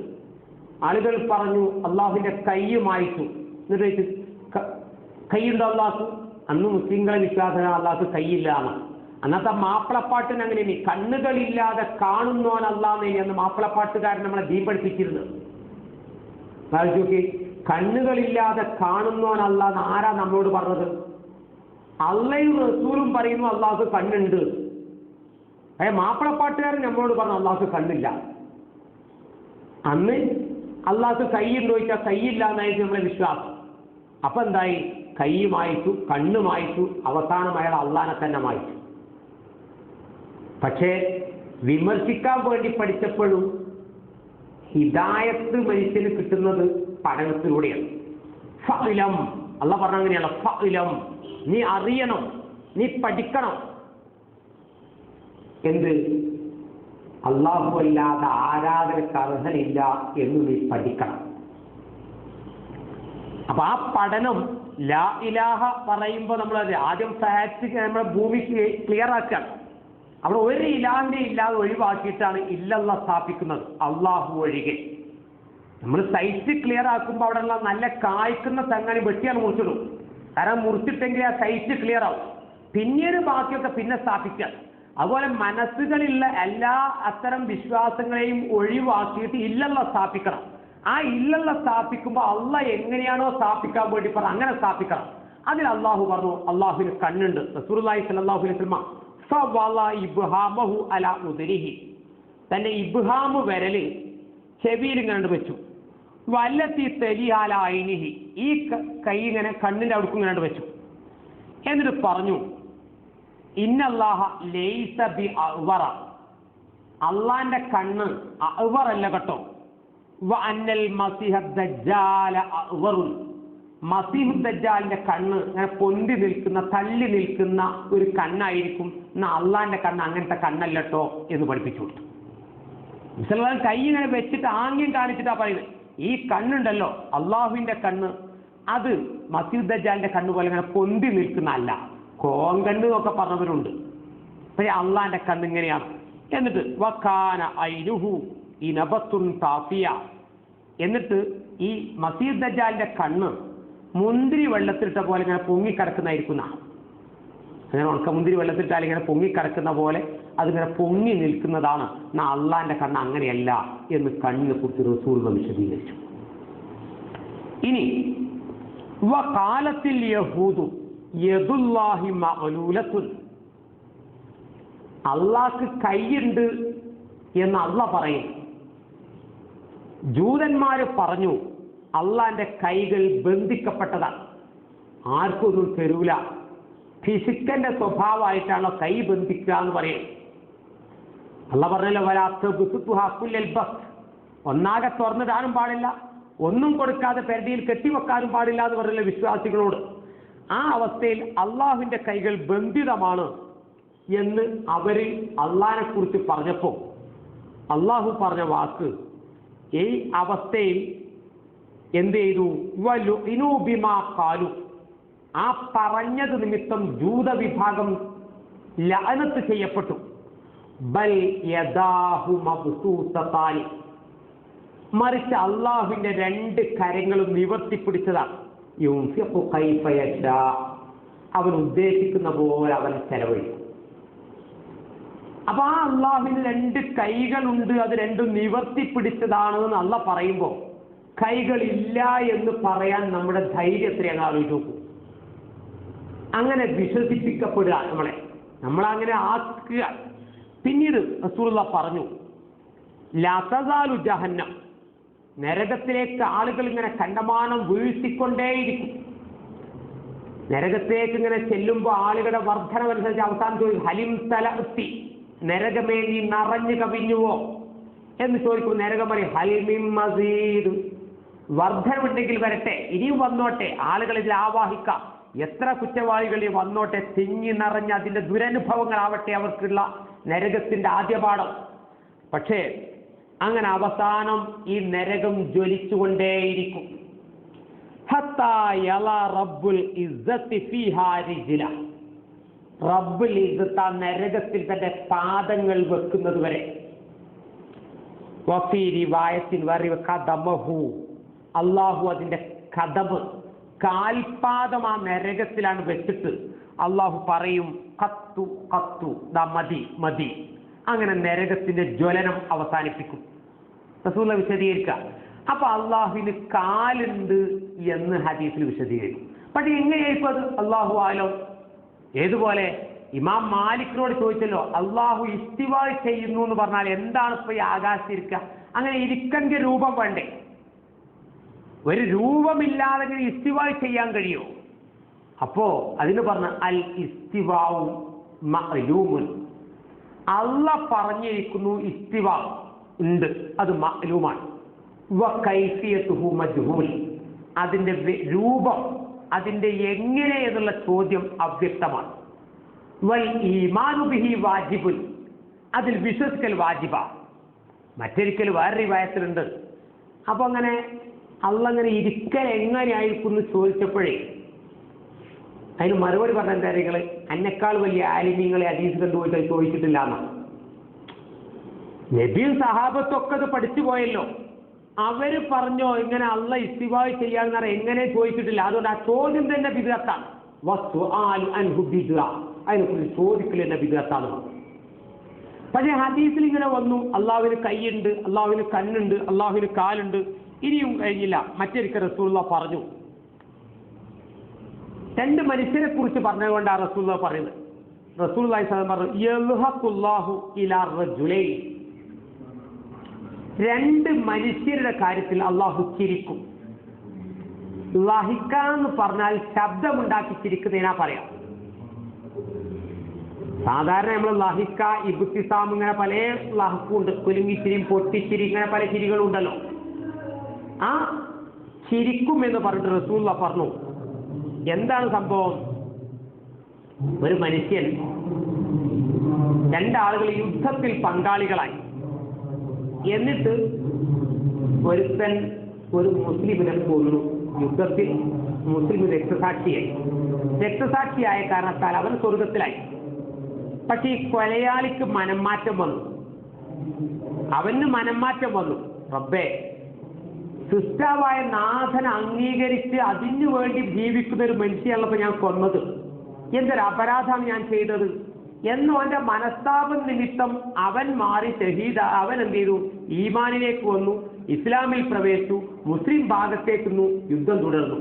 ആളുകൾ പറഞ്ഞു അള്ളാഹുവിന്റെ കൈയുമായിട്ടു. എന്നിട്ട് കൈയുണ്ടോ അള്ളാഹു? അന്ന് മുസ്ലിങ്ങളെ വിശ്വാസം അള്ളാഹു കൈയില്ല എന്ന്. അന്നത്തെ മാപ്പിളപ്പാട്ടിന് അങ്ങനെ ഇനി കണ്ണുകളില്ലാതെ കാണുന്നോൻ അല്ലാന്ന് അന്ന് മാപ്പിളപ്പാട്ടുകാരൻ നമ്മളെ ദീൻ പഠിപ്പിച്ചിരുന്നത്. നോക്കി, കണ്ണുകളില്ലാതെ കാണുന്നോൻ അല്ലാന്ന് ആരാ നമ്മളോട് പറഞ്ഞത്? അള്ളയും റസൂലും പറയുന്നു അള്ളാഹു കണ്ണുണ്ട്. മാപ്പിളപ്പാട്ടുകാരൻ നമ്മളോട് പറഞ്ഞു അള്ളാഹു കണ്ണില്ല. അന്ന് അള്ളാഹു കൈയുണ്ടോ ചോദിച്ചാൽ കൈയില്ല എന്നായിരുന്നു നമ്മളെ വിശ്വാസം. അപ്പൊ എന്തായി? കൈ മായിച്ചു, കണ്ണ് മായിച്ചു, അവസാനം അയാൾ അള്ളാനെ തന്നെ മായിച്ചു. പക്ഷേ വിമർശിക്കാൻ വേണ്ടി പഠിച്ചപ്പോഴും ഹിദായത്ത് മനുഷ്യന് കിട്ടുന്നത് പഠനത്തിലൂടെയാണ്. ഫഇലം, അല്ലാഹ് പറഞ്ഞ അങ്ങനെയാണ്, ഫഇലം, നീ അറിയണം, നീ പഠിക്കണം. എന്ത്? അല്ലാഹു അല്ലാതെ ആരാധനക്ക് അർഹനില്ല എന്ന് നീ പഠിക്കണം. അപ്പൊ ആ പഠനം ലാ ഇലാഹ പറയുമ്പോൾ നമ്മൾ ആദ്യം ഫാക്ട് നമ്മുടെ ഭൂമി ക്ലിയർ ആക്കുകയാണ്. അവിടെ ഒരു ഇലാഹിനെ ഇല്ലാതെ ഒഴിവാക്കിയിട്ടാണ് ഇല്ലല്ലാഹ് സ്ഥാപിക്കുന്നത്, അള്ളാഹു ഒഴികെ. നമ്മൾ സൈറ്റ് ക്ലിയർ ആക്കുമ്പോൾ അവിടെ ഉള്ള നല്ല കായ്ക്കുന്ന തെങ്ങാനി വെട്ടിയാണ് മുറിച്ചിടും. കാരണം മുറിച്ചിട്ടെങ്കിൽ ആ സൈറ്റ് ക്ലിയർ ആവും. പിന്നീട് ബാക്കിയൊക്കെ പിന്നെ സ്ഥാപിക്കുക. അതുപോലെ മനസ്സുകളിലുള്ള എല്ലാ അത്തരം വിശ്വാസങ്ങളെയും ഒഴിവാക്കിയിട്ട് ഇല്ലല്ലാഹ് സ്ഥാപിക്കണം. ആ ഇല്ലല്ലാഹ് സ്ഥാപിക്കുമ്പോൾ അള്ളാഹ് എങ്ങനെയാണോ സ്ഥാപിക്കാൻ വേണ്ടി പറഞ്ഞത് അങ്ങനെ സ്ഥാപിക്കണം. അതിൽ അള്ളാഹു പറഞ്ഞു അള്ളാഹുവിന് കണ്ണുണ്ട്. റസൂലുള്ളാഹി സ്വല്ലല്ലാഹു അലൈഹി വസല്ലം ഫവള ഇബ്ഹാമഹു അലാ ഉദരിഹി, തന്റെ ഇബ്ഹാമു വിരല് ചെവിയിൽ ഇങ്ങനെ വെച്ചു. വല്ലത്തി തലിഹാല ഐനിഹി, ഈ കൈ ഇങ്ങനെ കണ്ണിന്റെ അവിടേക്ക് ഇങ്ങനെ വെച്ചു. എന്നിട്ട് പറഞ്ഞു ഇന്നല്ലാഹ ലൈസ ബി അഅ്വറ, അള്ളാന്റെ കണ്ണ് അഅ്വറല്ല കേട്ടോ. വ അന്നൽ മസീഹ ദജ്ജാല അഅ്വറുൻ, മസീഹു ദജ്ജാലിന്റെ കണ്ണ് ഇങ്ങനെ പൊന്തി നിൽക്കുന്ന തള്ളി നിൽക്കുന്ന ഒരു കണ്ണായിരിക്കും. എന്നാ അള്ളാന്റെ കണ്ണ് അങ്ങനത്തെ കണ്ണല്ലട്ടോ എന്ന് പഠിപ്പിച്ചു കൊടുത്തു. മുസൽമാൻ കൈ ഇങ്ങനെ വെച്ചിട്ട് ആംഗ്യം കാണിച്ചിട്ടാ പറയുന്നത്, ഈ കണ്ണുണ്ടല്ലോ അള്ളാഹുവിന്റെ കണ്ണ്, അത് മസീഹു ദജ്ജാലിന്റെ കണ്ണ് പോലെ ഇങ്ങനെ പൊന്തി നിൽക്കുന്ന അല്ല, കോങ്കണ്ണ് എന്നൊക്കെ പറഞ്ഞവരുണ്ട്. പക്ഷേ അള്ളാന്റെ കണ്ണ് ഇങ്ങനെയാണ്. എന്നിട്ട് വകാന ഐനുഹു ഇനബത്തുൻ താഫിയ, എന്നിട്ട് ഈ മസീഹ് ദജ്ജാലിന്റെ കണ്ണ് മുന്തിരി വെള്ളത്തിലിട്ട പോലെ ഇങ്ങനെ പൊങ്ങിക്കിടക്കുന്നതായിരിക്കുന്ന, അങ്ങനെ ഉണക്ക മുന്തിരി വെള്ളത്തിലിട്ടാൽ ഇങ്ങനെ പൊങ്ങിക്കിടക്കുന്ന പോലെ അതിങ്ങനെ പൊങ്ങി നിൽക്കുന്നതാണ്. എന്നാ അള്ളാന്റെ കണ്ണ് അങ്ങനെയല്ല എന്ന് കണ്ണിനെ കുറിച്ച് റസൂൽ വിശദീകരിച്ചു. ഇനി വഖാലത്തിൽ യഹൂദു യദുല്ലാഹി മഅലൂലത്തുൻ, അള്ളാഹ്ക്ക് കൈയുണ്ട് എന്ന് അള്ളാഹ് പറയും. ജൂതന്മാര് പറഞ്ഞു അള്ളാന്റെ കൈകൾ ബന്ധിക്കപ്പെട്ടതാണ്, ആർക്കും ഒന്നും തരൂല, ഫിസിക്കന്റെ സ്വഭാവമായിട്ടാണോ കൈ ബന്ധിക്കുക എന്ന് പറയും. അള്ളാഹ് പറഞ്ഞല്ലോ ഒന്നാകെ തുറന്നിടാനും പാടില്ല, ഒന്നും കൊടുക്കാതെ പെരടിയിൽ കെട്ടിവെക്കാനും പാടില്ല എന്ന് പറഞ്ഞല്ലോ വിശ്വാസികളോട്. ആ അവസ്ഥയിൽ അള്ളാഹുവിന്റെ കൈകൾ ബന്ധിതമാണ് എന്ന് അവര് അള്ളാഹിനെ കുറിച്ച് പറഞ്ഞപ്പോ അള്ളാഹു പറഞ്ഞ വാക്ക്, ഈ അവസ്ഥയിൽ എന്ത് ചെയ്തു? വലുഇനു ബിമാ ഖാലു, ആ പറഞ്ഞത് നിമിത്തം ജൂത വിഭാഗം ലഅനത്ത് ചെയ്യപ്പെട്ടു. ബൽ യദാഹു മബ്സൂതതാനി, മറിച്ച് അള്ളാഹുവിന്റെ രണ്ട് കരങ്ങളും നിവർത്തിപ്പിടിച്ചതാണ്. യുൻഫിഖു കൈഫ യശാ, അവൻ ഉദ്ദേശിക്കുന്ന പോലെ അവൻ ചെലവഴിക്കും. അപ്പൊ ആ അള്ളാഹുവിന് രണ്ട് കൈകളുണ്ട്, അത് രണ്ടും നിവർത്തിപ്പിടിച്ചതാണ് എന്ന് അള്ളാഹ് പറയുമ്പോൾ കൈകളില്ല എന്ന് പറയാൻ നമ്മുടെ ധൈര്യം എത്രയാണ് ആലോചിച്ച് നോക്കൂ. അങ്ങനെ വിശ്വസിപ്പിക്കപ്പെടുക നമ്മളങ്ങനെ ആക്കുക. പിന്നീട് റസൂലുള്ളാഹി പറഞ്ഞു ലാ തസാലു ജഹന്നം, നരകത്തിലേക്ക് ആളുകൾ ഇങ്ങനെ കണ്ടമാനം വീഴ്ത്തിക്കൊണ്ടേയിരിക്കും. നരകത്തിലേക്ക് ഇങ്ങനെ ചെല്ലുമ്പോൾ ആളുകളുടെ വർധനമനുസരിച്ച് അവസാനം ചോദിക്കും ഹലിം തലഅത്തി, നരകമേ നീ നിറഞ്ഞു കവിഞ്ഞുവോ എന്ന് ചോദിക്കും. നരകം പറയും ഹൽമിൻ മസീദ്, വർധനമുണ്ടെങ്കിൽ വരട്ടെ, ഇനിയും വന്നോട്ടെ, ആളുകളിൽ ആവാഹിക്കാം, എത്ര കുറ്റവാളികൾ വന്നോട്ടെ, തിങ്ങി നിറഞ്ഞ അതിന്റെ ദുരനുഭവങ്ങളാവട്ടെ അവർക്കുള്ള നരകത്തിന്റെ ആദ്യപാഠം. പക്ഷേ അങ്ങനെ അവസാനം ഈ നരകം ജ്വലിച്ചുകൊണ്ടേയിരിക്കും. ഹത്താ യലാ റബ്ബുൽ ഇസ്സത്തി ഫീഹാ റിജ്ല, റബ്ബുൽ ഇസ്സത്ത് ആ നരകത്തിൽ തന്റെ പാദങ്ങൾ വെക്കുന്നത് വരെ. വഫീ റിവായത്തിൻ ഖദമഹു, അല്ലാഹു അതിന്റെ ഖദമ് കാൽപാദം ആ നരകത്തിലാണ് വെച്ചിട്ട് അള്ളാഹു പറയും കത്തു കത്തു, ദാ മതി മതി. അങ്ങനെ നരകത്തിന്റെ ജ്വലനം അവസാനിപ്പിക്കും. റസൂൽ വിശദീകരിക്കുക. അപ്പൊ അള്ളാഹുവിന് കാലുണ്ട് എന്ന് ഹദീസിൽ വിശദീകരിക്കും. പക്ഷെ എങ്ങനെയായിരിക്കും അത്? അള്ളാഹു ആലോ. ഏതുപോലെ ഇമാം മാലിക്കിനോട് ചോദിച്ചല്ലോ, അള്ളാഹു ഇസ്തിവാ ചെയ്യുന്നു എന്ന് പറഞ്ഞാൽ എന്താണ് ഇപ്പൊ ഈ ആകാശത്തിരിക്കുക? അങ്ങനെ ഇരിക്കന്റെ രൂപം വേണ്ടേ? ഒരു രൂപമില്ലാതെ ഇസ്തിവാ ചെയ്യാൻ കഴിയുമോ? അപ്പോ അതിന് പറഞ്ഞ അൽ ഇസ്തിവാഉ മഅലൂമുൻ, അള്ള പറഞ്ഞിരിക്കുന്നു ഇസ്തിവ ഉണ്ട്, അത് മഅ്ലൂമാണ്. വകൈഫിയതുഹു മജ്ഹൂൽ, അതിന്റെ രൂപം, അതിന്റെ എങ്ങനെ എന്നുള്ള ചോദ്യം അവ്യക്തമാണ്. വൽ ഈമാനു ബിഹി വാജിബുൻ, അതിൽ വിശ്വസിക്കൽ വാജിബ. മറ്റൊരിക്കൽ വേറെ റിവായത്തിലുണ്ട്. അപ്പൊ അങ്ങനെ അള്ളങ്ങനെ ഇരിക്കൽ എങ്ങനെയായിരിക്കും എന്ന് ചോദിച്ചപ്പോഴേ അതിന് മറുപടി പറഞ്ഞ എന്താ കാര്യങ്ങൾ, എന്നെക്കാൾ വലിയ ആലിമീങ്ങളെ ഹദീസ് കണ്ടുപോയിട്ട് ചോദിച്ചിട്ടില്ല എന്നാണ്. നബിയും സഹാബത്തൊക്കെ അത് പഠിച്ചു പോയല്ലോ, അവര് പറഞ്ഞോ ഇങ്ങനെ അള്ള ഇസ്തിവാ ചെയ്യാന്ന് പറഞ്ഞാൽ എങ്ങനെ ചോദിച്ചിട്ടില്ല. അതുകൊണ്ട് ആ ചോദ്യം തന്നെ ബിദ്അത്താണ്. അതിനെക്കുറിച്ച് ചോദിക്കൽ തന്നെ ബിദ്അത്താണ്. പക്ഷേ ഹദീസിൽ ഇങ്ങനെ വന്നു, അള്ളാഹുവിന് കൈയുണ്ട്, അള്ളാഹുവിന് കണ്ണുണ്ട്, അള്ളാഹുവിന് കാലുണ്ട്. ഇനിയും കഴിഞ്ഞില്ല, മറ്റൊരിക്കൽ റസൂലുള്ളാഹി പറഞ്ഞു, രണ്ട് മനുഷ്യരെ കുറിച്ച് പറഞ്ഞതുകൊണ്ടാണ് റസൂലുള്ളാഹി പറയുന്നത്. റസൂലുള്ളാഹി സ്വല്ലല്ലാഹു അലൈഹി വസല്ലം പറഞ്ഞു, യൽഹഖുല്ലാഹു ഇലാ റജുലൈൻ, രണ്ട് മനുഷ്യരുടെ കാര്യത്തിൽ അള്ളാഹു ചിരിക്കും. ലഹിക്ക എന്ന് പറഞ്ഞാൽ ശബ്ദമുണ്ടാക്കി ചിരിക്കുന്നതിനാ പറയാം. സാധാരണ നമ്മൾ ലഹിക്ക, ഇബ്തിസാം, ഇങ്ങനെ പല ലഹക്കുണ്ട്, കുലുങ്ങിച്ചിരിയും പൊട്ടിച്ചിരി, ഇങ്ങനെ പല ചിരികളുണ്ടല്ലോ. ആ ചിരിക്കും എന്ന് പറഞ്ഞിട്ട് റസൂലുള്ളാഹി പറഞ്ഞു. എന്താണ് സംഭവം? ഒരു മനുഷ്യൻ, രണ്ടാളുകൾ യുദ്ധത്തിൽ പങ്കാളികളായി. എന്നിട്ട് ഒരുത്തൻ ഒരു മുസ്ലിമിനെ കൊന്നു. യുദ്ധത്തിൽ മുസ്ലിം രക്തസാക്ഷിയായ കാരണത്താൽ അവൻ സ്വർഗത്തിലായി. പക്ഷെ ഈ കൊലയാളിക്ക് മനംമാറ്റം വന്നു. അവന് മനംമാറ്റം വന്നു. റബ്ബേ, സൃഷ്ടാവായ നാഥനെ അംഗീകരിച്ച് അതിനു വേണ്ടി ജീവിക്കുന്ന ഒരു മനുഷ്യനുള്ളപ്പോൾ ഞാൻ കൊന്നത്, എന്തൊരു അപരാധമാണ് ഞാൻ ചെയ്തത് എന്ന് അവന്റെ മനസ്താപം നിമിത്തം അവൻ മാറി ഷഹീദ. അവൻ എന്ത് ചെയ്തു? ഈമാനിലേക്ക് വന്നു, ഇസ്ലാമിൽ പ്രവേശിച്ചു, മുസ്ലിം ഭാഗത്തേക്കുന്നു, യുദ്ധം തുടർന്നു.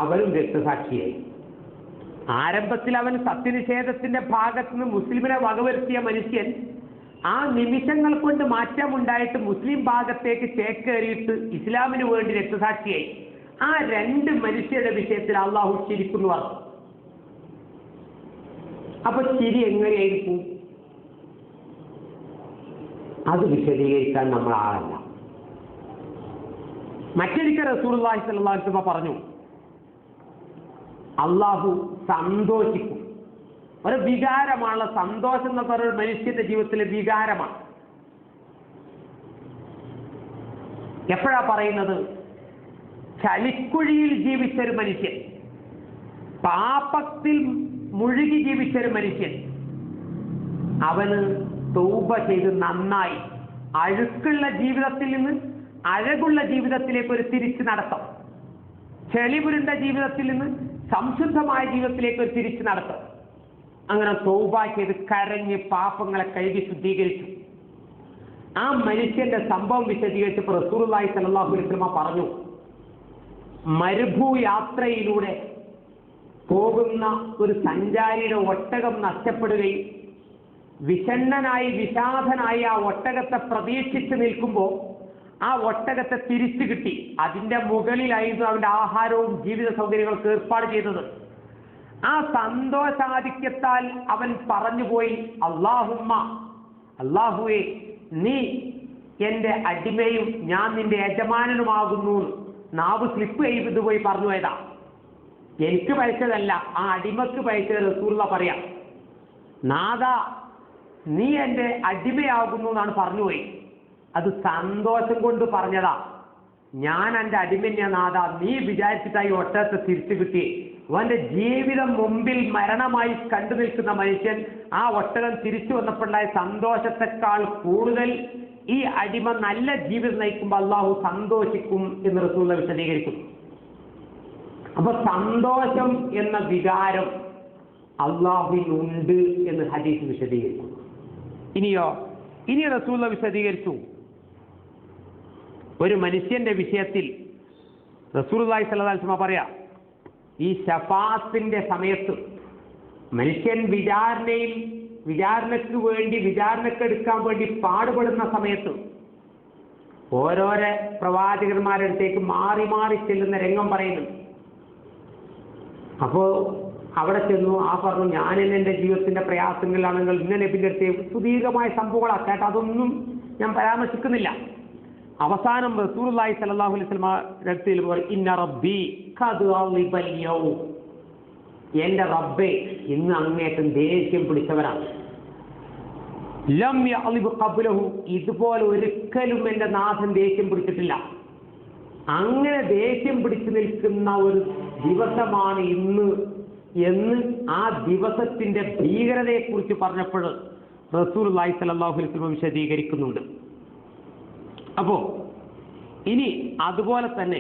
അവനും രക്തസാക്ഷിയായി. ആരംഭത്തിൽ അവൻ സത്യനിഷേധത്തിന്റെ ഭാഗത്തുനിന്ന് മുസ്ലിമിനെ വകവരുത്തിയ മനുഷ്യൻ ആ നിമിഷങ്ങൾ കൊണ്ട് മാറ്റമുണ്ടായിട്ട് മുസ്ലിം ഭാഗത്തേക്ക് ചേക്കേറിയിട്ട് ഇസ്ലാമിന് വേണ്ടി രക്തസാക്ഷിയായി. ആ രണ്ട് മനുഷ്യരുടെ വിഷയത്തിൽ അള്ളാഹു ചിരിക്കുന്നു പറഞ്ഞു. അപ്പൊ ചിരി എങ്ങനെയായിരിക്കും? അത് വിശദീകരിക്കാൻ നമ്മൾ ആളല്ല. മറ്റൊരിക്കൽ റസൂലുള്ളാഹി സ്വല്ലല്ലാഹു അലൈഹി വസല്ലം പറഞ്ഞു, അള്ളാഹു സന്തോഷിക്കും. ഒരു വികാരമാണല്ലോ സന്തോഷം എന്ന് പറയുന്നത്, മനുഷ്യന്റെ ജീവിതത്തിലെ വികാരമാണ്. എപ്പോഴാ പറയുന്നത്? ചളിക്കുഴിയിൽ ജീവിച്ചൊരു മനുഷ്യൻ, പാപത്തിൽ മുഴുകി ജീവിച്ചൊരു മനുഷ്യൻ, അവന് തൗബ ചെയ്ത് നന്നായി അഴുക്കുള്ള ജീവിതത്തിൽ നിന്ന് അഴകുള്ള ജീവിതത്തിലേക്ക് ഒരു തിരിച്ചു നടത്തം, ചെളിപുരുണ്ട ജീവിതത്തിൽ നിന്ന് സംശുദ്ധമായ ജീവിതത്തിലേക്ക് ഒരു തിരിച്ചു നടത്തം. അങ്ങനെ തൗബ ചെയ്ത് കരഞ്ഞ് പാപങ്ങളെ കഴുകി ശുദ്ധീകരിച്ചു. ആ മനുഷ്യന്റെ സംഭവം വിശദീകരിച്ചപ്പോൾ റസൂലുള്ളാഹി സ്വല്ലല്ലാഹു അലൈഹി വസല്ലം പറഞ്ഞു, മരുഭൂയാത്രയിലൂടെ പോകുന്ന ഒരു സഞ്ചാരിയുടെ ഒട്ടകം നഷ്ടപ്പെടുകയും വിഷണ്ണനായി വിഷാദനായി ആ ഒട്ടകത്തെ പ്രതീക്ഷിച്ച് നിൽക്കുമ്പോൾ ആ ഒട്ടകത്തെ തിരിച്ചു കിട്ടി. അതിന്റെ മുകളിലായിരുന്നു അവന്റെ ആഹാരവും ജീവിത സൗകര്യങ്ങൾക്ക് ഏർപ്പാട് ചെയ്തത്. ആ സന്തോഷാധിക്യത്താൽ അവൻ പറഞ്ഞുപോയി, അല്ലാഹുമ്മ, അല്ലാഹുവേ, നീ എന്റെ അടിമയും ഞാൻ നിന്റെ യജമാനനുമാകുന്നു. നാവ് സ്ലിപ്പ് ചെയ്ത് പോയി പറഞ്ഞു പോയതാ. എനിക്ക് പയച്ചതല്ല, ആ അടിമക്ക് പയച്ചത്. റസൂലുള്ളാഹി പറയാം, നാദാ, നീ എന്റെ അടിമയാകുന്നു എന്നാണ് പറഞ്ഞുപോയി. അത് സന്തോഷം കൊണ്ട് പറഞ്ഞതാ. ഞാൻ എന്റെ അടിമന്യ നാദാ, നീ വിചാരിച്ചിട്ടായി ഒട്ടകത്തെ തിരിച്ചു കിട്ടി. അവന്റെ ജീവിതം മുമ്പിൽ മരണമായി കണ്ടു നിൽക്കുന്ന മനുഷ്യൻ ആ ഒട്ടകം തിരിച്ചു വന്നപ്പോഴുണ്ടായ സന്തോഷത്തെക്കാൾ കൂടുതൽ ഈ അടിമ നല്ല ജീവിതം നയിക്കുമ്പോൾ അള്ളാഹു സന്തോഷിക്കും എന്ന് റസൂലുള്ളാഹി വിശദീകരിക്കും. അപ്പൊ സന്തോഷം എന്ന വികാരം അള്ളാഹുവിനുണ്ട് എന്ന് ഹദീസ് വിശദീകരിക്കും. ഇനി റസൂലുള്ളാഹി വിശദീകരിച്ചു, ഒരു മനുഷ്യന്റെ വിഷയത്തിൽ റസൂലുള്ളാഹി സ്വല്ലല്ലാഹു അലൈഹി വസല്ലം പറയാ, ഈ ശഫാഅത്തിന്റെ സമയത്ത് മനുഷ്യൻ വിചാരണക്കെടുക്കാൻ വേണ്ടി പാടുപെടുന്ന സമയത്ത് ഓരോരോ പ്രവാചകന്മാരുടെ അടുത്തേക്ക് മാറി മാറി ചെല്ലുന്ന രംഗം പറയുന്നു. അപ്പോ അവിടെ ചെന്നു. ആ പറഞ്ഞു, ഞാൻ എൻ്റെ ജീവിതത്തിന്റെ പ്രയാസങ്ങളിലാണെങ്കിൽ ഇങ്ങനെ പിന്നെ സുദീർഘമായ സംഭവങ്ങളാണ് കേട്ടോ, അതൊന്നും ഞാൻ പരാമർശിക്കുന്നില്ല. അവസാനം റസൂലുള്ളാഹി സ്വല്ലല്ലാഹു അലൈഹി വസല്ലം അടുത്തിൽ പറയും, ഇന്ന റബ്ബി ഖദ് ഗളിബ യൗം, എന്റെ റബ്ബേ ഇന്ന് അങ്ങേറ്റം ദേഷ്യം പിടിച്ചവരാണ്. ലം യഗ്ളിബ് ഖബ്ലഹു, ഇതുപോലെ ഒരിക്കലും എന്റെ നാഥൻ ദേഷ്യം പിടിച്ചിട്ടില്ല. അങ്ങനെ ദേഷ്യം പിടിച്ചു നിൽക്കുന്ന ഒരു ദിവസമാണ് ഇന്ന് എന്ന് ആ ദിവസത്തിന്റെ ഭീകരതയെക്കുറിച്ച് പറഞ്ഞപ്പോൾ റസൂലുള്ളാഹി സ്വല്ലല്ലാഹു അലൈഹി വസല്ലം വിശദീകരിക്കുന്നുണ്ട്. അപ്പോ ഇനി അതുപോലെ തന്നെ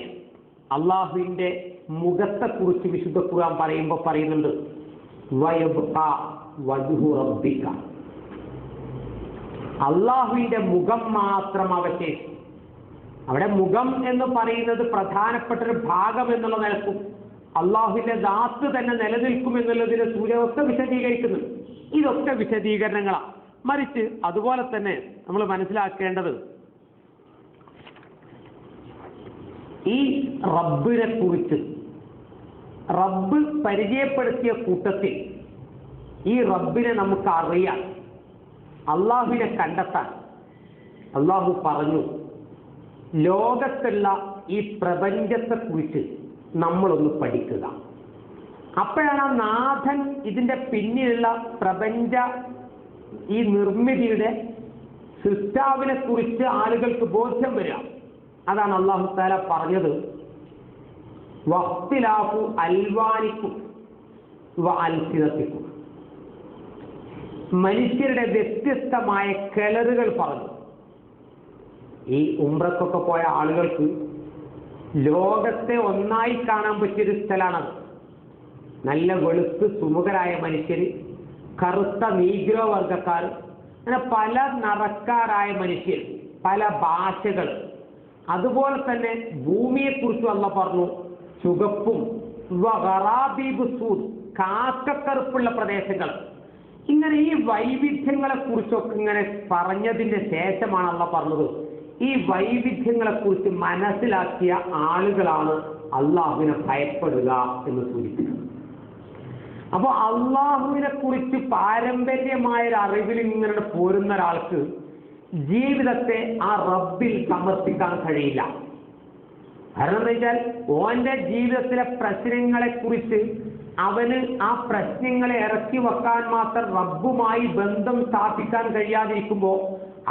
അള്ളാഹുവിന്റെ മുഖത്തെക്കുറിച്ച് വിശുദ്ധ ഖുർആൻ പറയുമ്പോൾ പറയുന്നുണ്ട്, വയബ്ഖാ വജ്ഹു റബ്ബിക, അള്ളാഹുവിന്റെ മുഖം മാത്രം അവശേഷിക്കും. അവിടെ മുഖം എന്ന് പറയുന്നത് പ്രധാനപ്പെട്ട ഒരു ഭാഗം എന്നുള്ള നിലക്കും അള്ളാഹുവിന്റെ ദാത്ത് തന്നെ നിലനിൽക്കും എന്നുള്ളതിന് സൂര്യമൊക്കെ വിശദീകരിക്കുന്നു. ഇതൊക്കെ വിശദീകരണങ്ങളാണ്. മറിച്ച് അതുപോലെ തന്നെ നമ്മൾ മനസ്സിലാക്കേണ്ടത്, ഈ റബ്ബിനെ കുറിച്ച് റബ്ബ് പരിചയപ്പെടുത്തിയ കൂട്ടത്തിൽ ഈ റബ്ബിനെ നമുക്ക് അറിയാൻ, അള്ളാഹുവിനെ കണ്ടെത്താൻ അള്ളാഹു പറഞ്ഞു, ലോകത്തുള്ള ഈ പ്രപഞ്ചത്തെക്കുറിച്ച് നമ്മളൊന്ന് പഠിക്കുക. അപ്പോഴാണ് ആ നാഥൻ ഇതിന്റെ പിന്നിലുള്ള പ്രപഞ്ച ഈ നിർമ്മിതിയുടെ സൃഷ്ടാവിനെ കുറിച്ച് ആളുകൾക്ക് ബോധ്യം വരിക. അതാണ് അല്ലാഹു തആല പറഞ്ഞത്, വഖ്തിലാഫു അൽവാനിക്കും വഅൽസിനത്തിക്കും, മനുഷ്യരുടെ വ്യത്യസ്തമായ കളറുകൾ പറഞ്ഞു. ഈ ഉംറക്കൊക്കെ പോയ ആളുകൾക്ക് ലോകത്തെ ഒന്നായി കാണാൻ പറ്റിയൊരു സ്ഥലമാണത്. നല്ല വെളുത്ത് സുമുഖരായ മനുഷ്യർ, കറുത്ത നീഗ്രോ വർഗക്കാർ, അങ്ങനെ പല നിറക്കാരായ മനുഷ്യർ, പല ഭാഷകൾ. അതുപോലെ തന്നെ ഭൂമിയെക്കുറിച്ചും അല്ലാഹു പറഞ്ഞു, ചുവപ്പും കാക്കക്കറുപ്പുള്ള പ്രദേശങ്ങൾ. ഇങ്ങനെ ഈ വൈവിധ്യങ്ങളെ കുറിച്ചൊക്കെ ഇങ്ങനെ പറഞ്ഞതിന്റെ ശേഷമാണ് അല്ലാഹു പറഞ്ഞത്, ഈ വൈവിധ്യങ്ങളെ കുറിച്ച് മനസ്സിലാക്കിയ ആളുകളാണ് അള്ളാഹുവിനെ ഭയപ്പെടുക എന്ന് സൂചിപ്പിക്കുന്നത്. അപ്പോൾ അള്ളാഹുവിനെ കുറിച്ച് പാരമ്പര്യമായ ഒരു അറിവിൽ ഇങ്ങനെ പോരുന്ന ഒരാൾക്ക് ജീവിതത്തെ ആ റബ്ബിൽ സമർപ്പിക്കാൻ കഴിയില്ല. കാരണം എന്താ വെച്ചാൽ, ഓന്റെ ജീവിതത്തിലെ പ്രശ്നങ്ങളെ കുറിച്ച് അവന് ആ പ്രശ്നങ്ങളെ ഇറക്കി വെക്കാൻ മാത്രം റബ്ബുമായി ബന്ധം സ്ഥാപിക്കാൻ കഴിയാതിരിക്കുമ്പോൾ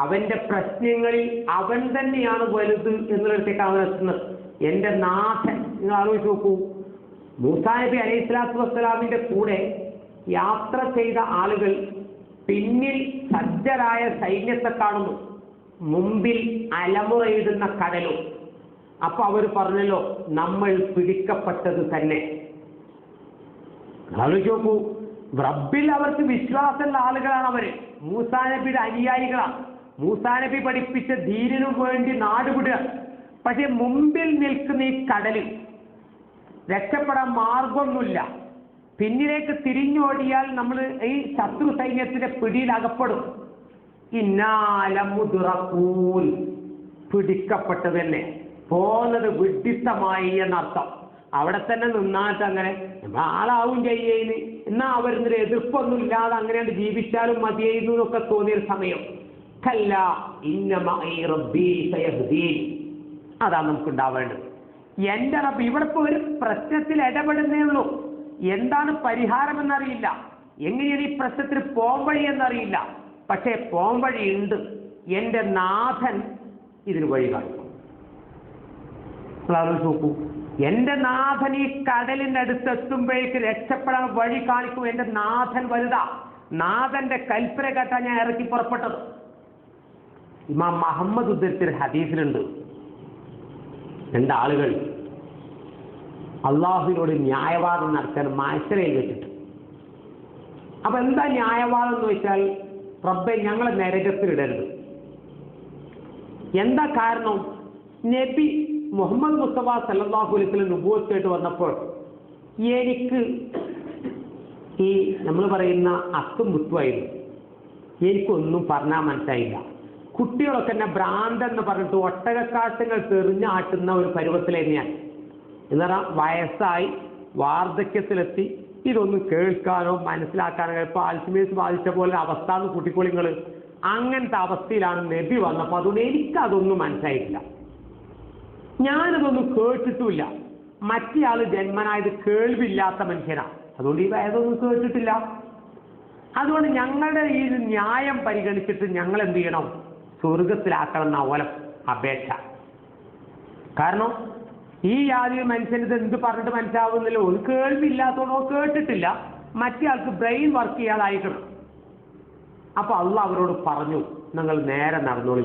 അവന്റെ പ്രശ്നങ്ങളിൽ അവൻ തന്നെയാണ് വലുത് എന്നുള്ളതിലേക്ക് അവൻ എത്തുന്നത്. എന്റെ നാഥൻ, നിങ്ങൾ ആലോചിച്ച് നോക്കൂ, മൂസാ നബി അലൈഹി സ്വലാത്തു വസ്സലാമിന്റെ കൂടെ യാത്ര ചെയ്ത ആളുകൾ പിന്നിൽ സജ്ജരായ സൈന്യത്തെ കാണുന്നു, മുമ്പിൽ അലമുറയിടുന്ന കടലും. അപ്പൊ അവർ പറഞ്ഞല്ലോ, നമ്മൾ പിടിക്കപ്പെട്ടത് തന്നെ. ആലോചിച്ച് നോക്കൂ, റബ്ബിൽ അവർക്ക് വിശ്വാസമുള്ള ആളുകളാണ് അവര്, മൂസാ നബിയുടെ അനുയായികളാണ്. മൂസാ നബി പഠിപ്പിച്ച ദീനിനു വേണ്ടി നാടുവിടുക. പക്ഷെ മുമ്പിൽ നിൽക്കുന്ന ഈ കടലിൽ രക്ഷപ്പെടാൻ മാർഗമൊന്നുമില്ല. പിന്നിലേക്ക് തിരിഞ്ഞോടിയാൽ നമ്മൾ ഈ ശത്രു സൈന്യത്തിന്റെ പിടിയിൽ അകപ്പെടും. ഇന്നാലമുദ്റഖൂൻ, പിടിക്കപ്പെട്ടത് തന്നെ, പോകുന്നത് വിഡിത്തമായി എന്നർത്ഥം. അവിടെ തന്നെ നിന്നാട്ട് അങ്ങനെ ആളാവും ചെയ്യുന്നതിന്, എന്നാ അവരിന്നൊരു എതിർപ്പൊന്നും ഇല്ലാതെ അങ്ങനെ ജീവിച്ചാലും മതിയായിരുന്നു എന്നൊക്കെ തോന്നിയൊരു സമയം. കല്ല ഇന്ന മഈ റബ്ബീ സയഹ്ദീൻ, അതാണ് നമുക്ക് ഉണ്ടാവേണ്ടത്. എന്റെ റബ്ബ്, ഇവിടെ ഇപ്പോൾ ഒരു പ്രശ്നത്തിൽ ഇടപെടുന്നേ ഉള്ളൂ, എന്താണ് പരിഹാരം എന്നറിയില്ല, എങ്ങനെയാണ് ഈ പ്രശ്നത്തിന് പോംവഴി എന്നറിയില്ല. പക്ഷേ പോംവഴി ഉണ്ട്, എന്റെ നാഥൻ ഇതിന് വഴി കാണിക്കും. ആലോചിച്ച് നോക്കൂ, എന്റെ നാഥൻ ഈ കടലിന്റെ അടുത്തെത്തുമ്പോഴേക്ക് രക്ഷപ്പെടാൻ വഴി കാണിക്കും. എന്റെ നാഥൻ വലുതാ, നാഥന്റെ കൽപ്പന കേട്ടാ ഞാൻ ഇറക്കി പുറപ്പെട്ടത്. ഇമാം മുഹമ്മദ് ഉദ്ധരിച്ച ഹദീസിലുണ്ട്, രണ്ടാളുകൾ അള്ളാഹുവിനോട് ന്യായവാദം നടത്താൻ മഅ്ശറയിൽ വെച്ചിട്ട്. അപ്പൊ എന്താ ന്യായവാദം എന്ന് വെച്ചാൽ, റബ്ബേ ഞങ്ങളെ നരകത്തിലിടരുത്. എന്താ കാരണം? നബി മുഹമ്മദ് മുസ്തഫ സല്ലല്ലാഹു അലൈഹി വസല്ലം നുബുവത്തായിട്ട് വന്നപ്പോൾ എനിക്ക് ഈ നമ്മൾ പറയുന്ന അത്തും മുത്തുമായിരുന്നു, എനിക്കൊന്നും പറഞ്ഞാൽ മനസ്സിലായില്ല. കുട്ടികളൊക്കെ എന്നെ ഭ്രാന്തെന്ന് പറഞ്ഞിട്ട് ഒട്ടകക്കാട്ടങ്ങൾ തെറിഞ്ഞാട്ടുന്ന ഒരു പരുവത്തിലായിരുന്നു ഞാൻ. എന്ന് പറഞ്ഞാൽ വയസ്സായി വാർദ്ധക്യത്തിലെത്തി ഇതൊന്നും കേൾക്കാനോ മനസ്സിലാക്കാനോ ഇപ്പോൾ അൽഷിമേഴ്സ് ബാധിച്ച പോലെ അവസ്ഥ എന്ന് കുട്ടിക്കൊളിങ്ങൾ അങ്ങനത്തെ അവസ്ഥയിലാണ് നബി വന്നപ്പോൾ അതുകൊണ്ട് എനിക്കതൊന്നും മനസ്സിലായിട്ടില്ല. ഞാനതൊന്നും കേട്ടിട്ടുമില്ല. മറ്റേയാൾ ജന്മനായത് കേൾവില്ലാത്ത മനുഷ്യനാണ്. അതുകൊണ്ട് ഈ വേദമൊന്നും കേട്ടിട്ടില്ല. അതുകൊണ്ട് ഞങ്ങളുടെ ഈ ന്യായം പരിഗണിച്ചിട്ട് ഞങ്ങൾ എന്ത് ചെയ്യണം? സ്വർഗത്തിലാക്കണം എന്ന ഓല അപേക്ഷ. കാരണം ഈ യാതൊരു മനുഷ്യനിത് എന്ത് പറഞ്ഞിട്ട് മനസ്സിലാവുന്നില്ല. ഒരു കേൾവില്ലാത്തതോ കേട്ടിട്ടില്ല, മറ്റേ ആൾക്ക് ബ്രെയിൻ വർക്ക് ചെയ്യാതായിരിക്കണം. അപ്പൊ അള്ളാഹ് അവരോട് പറഞ്ഞു, നിങ്ങൾ നേരെ നടന്നോളി.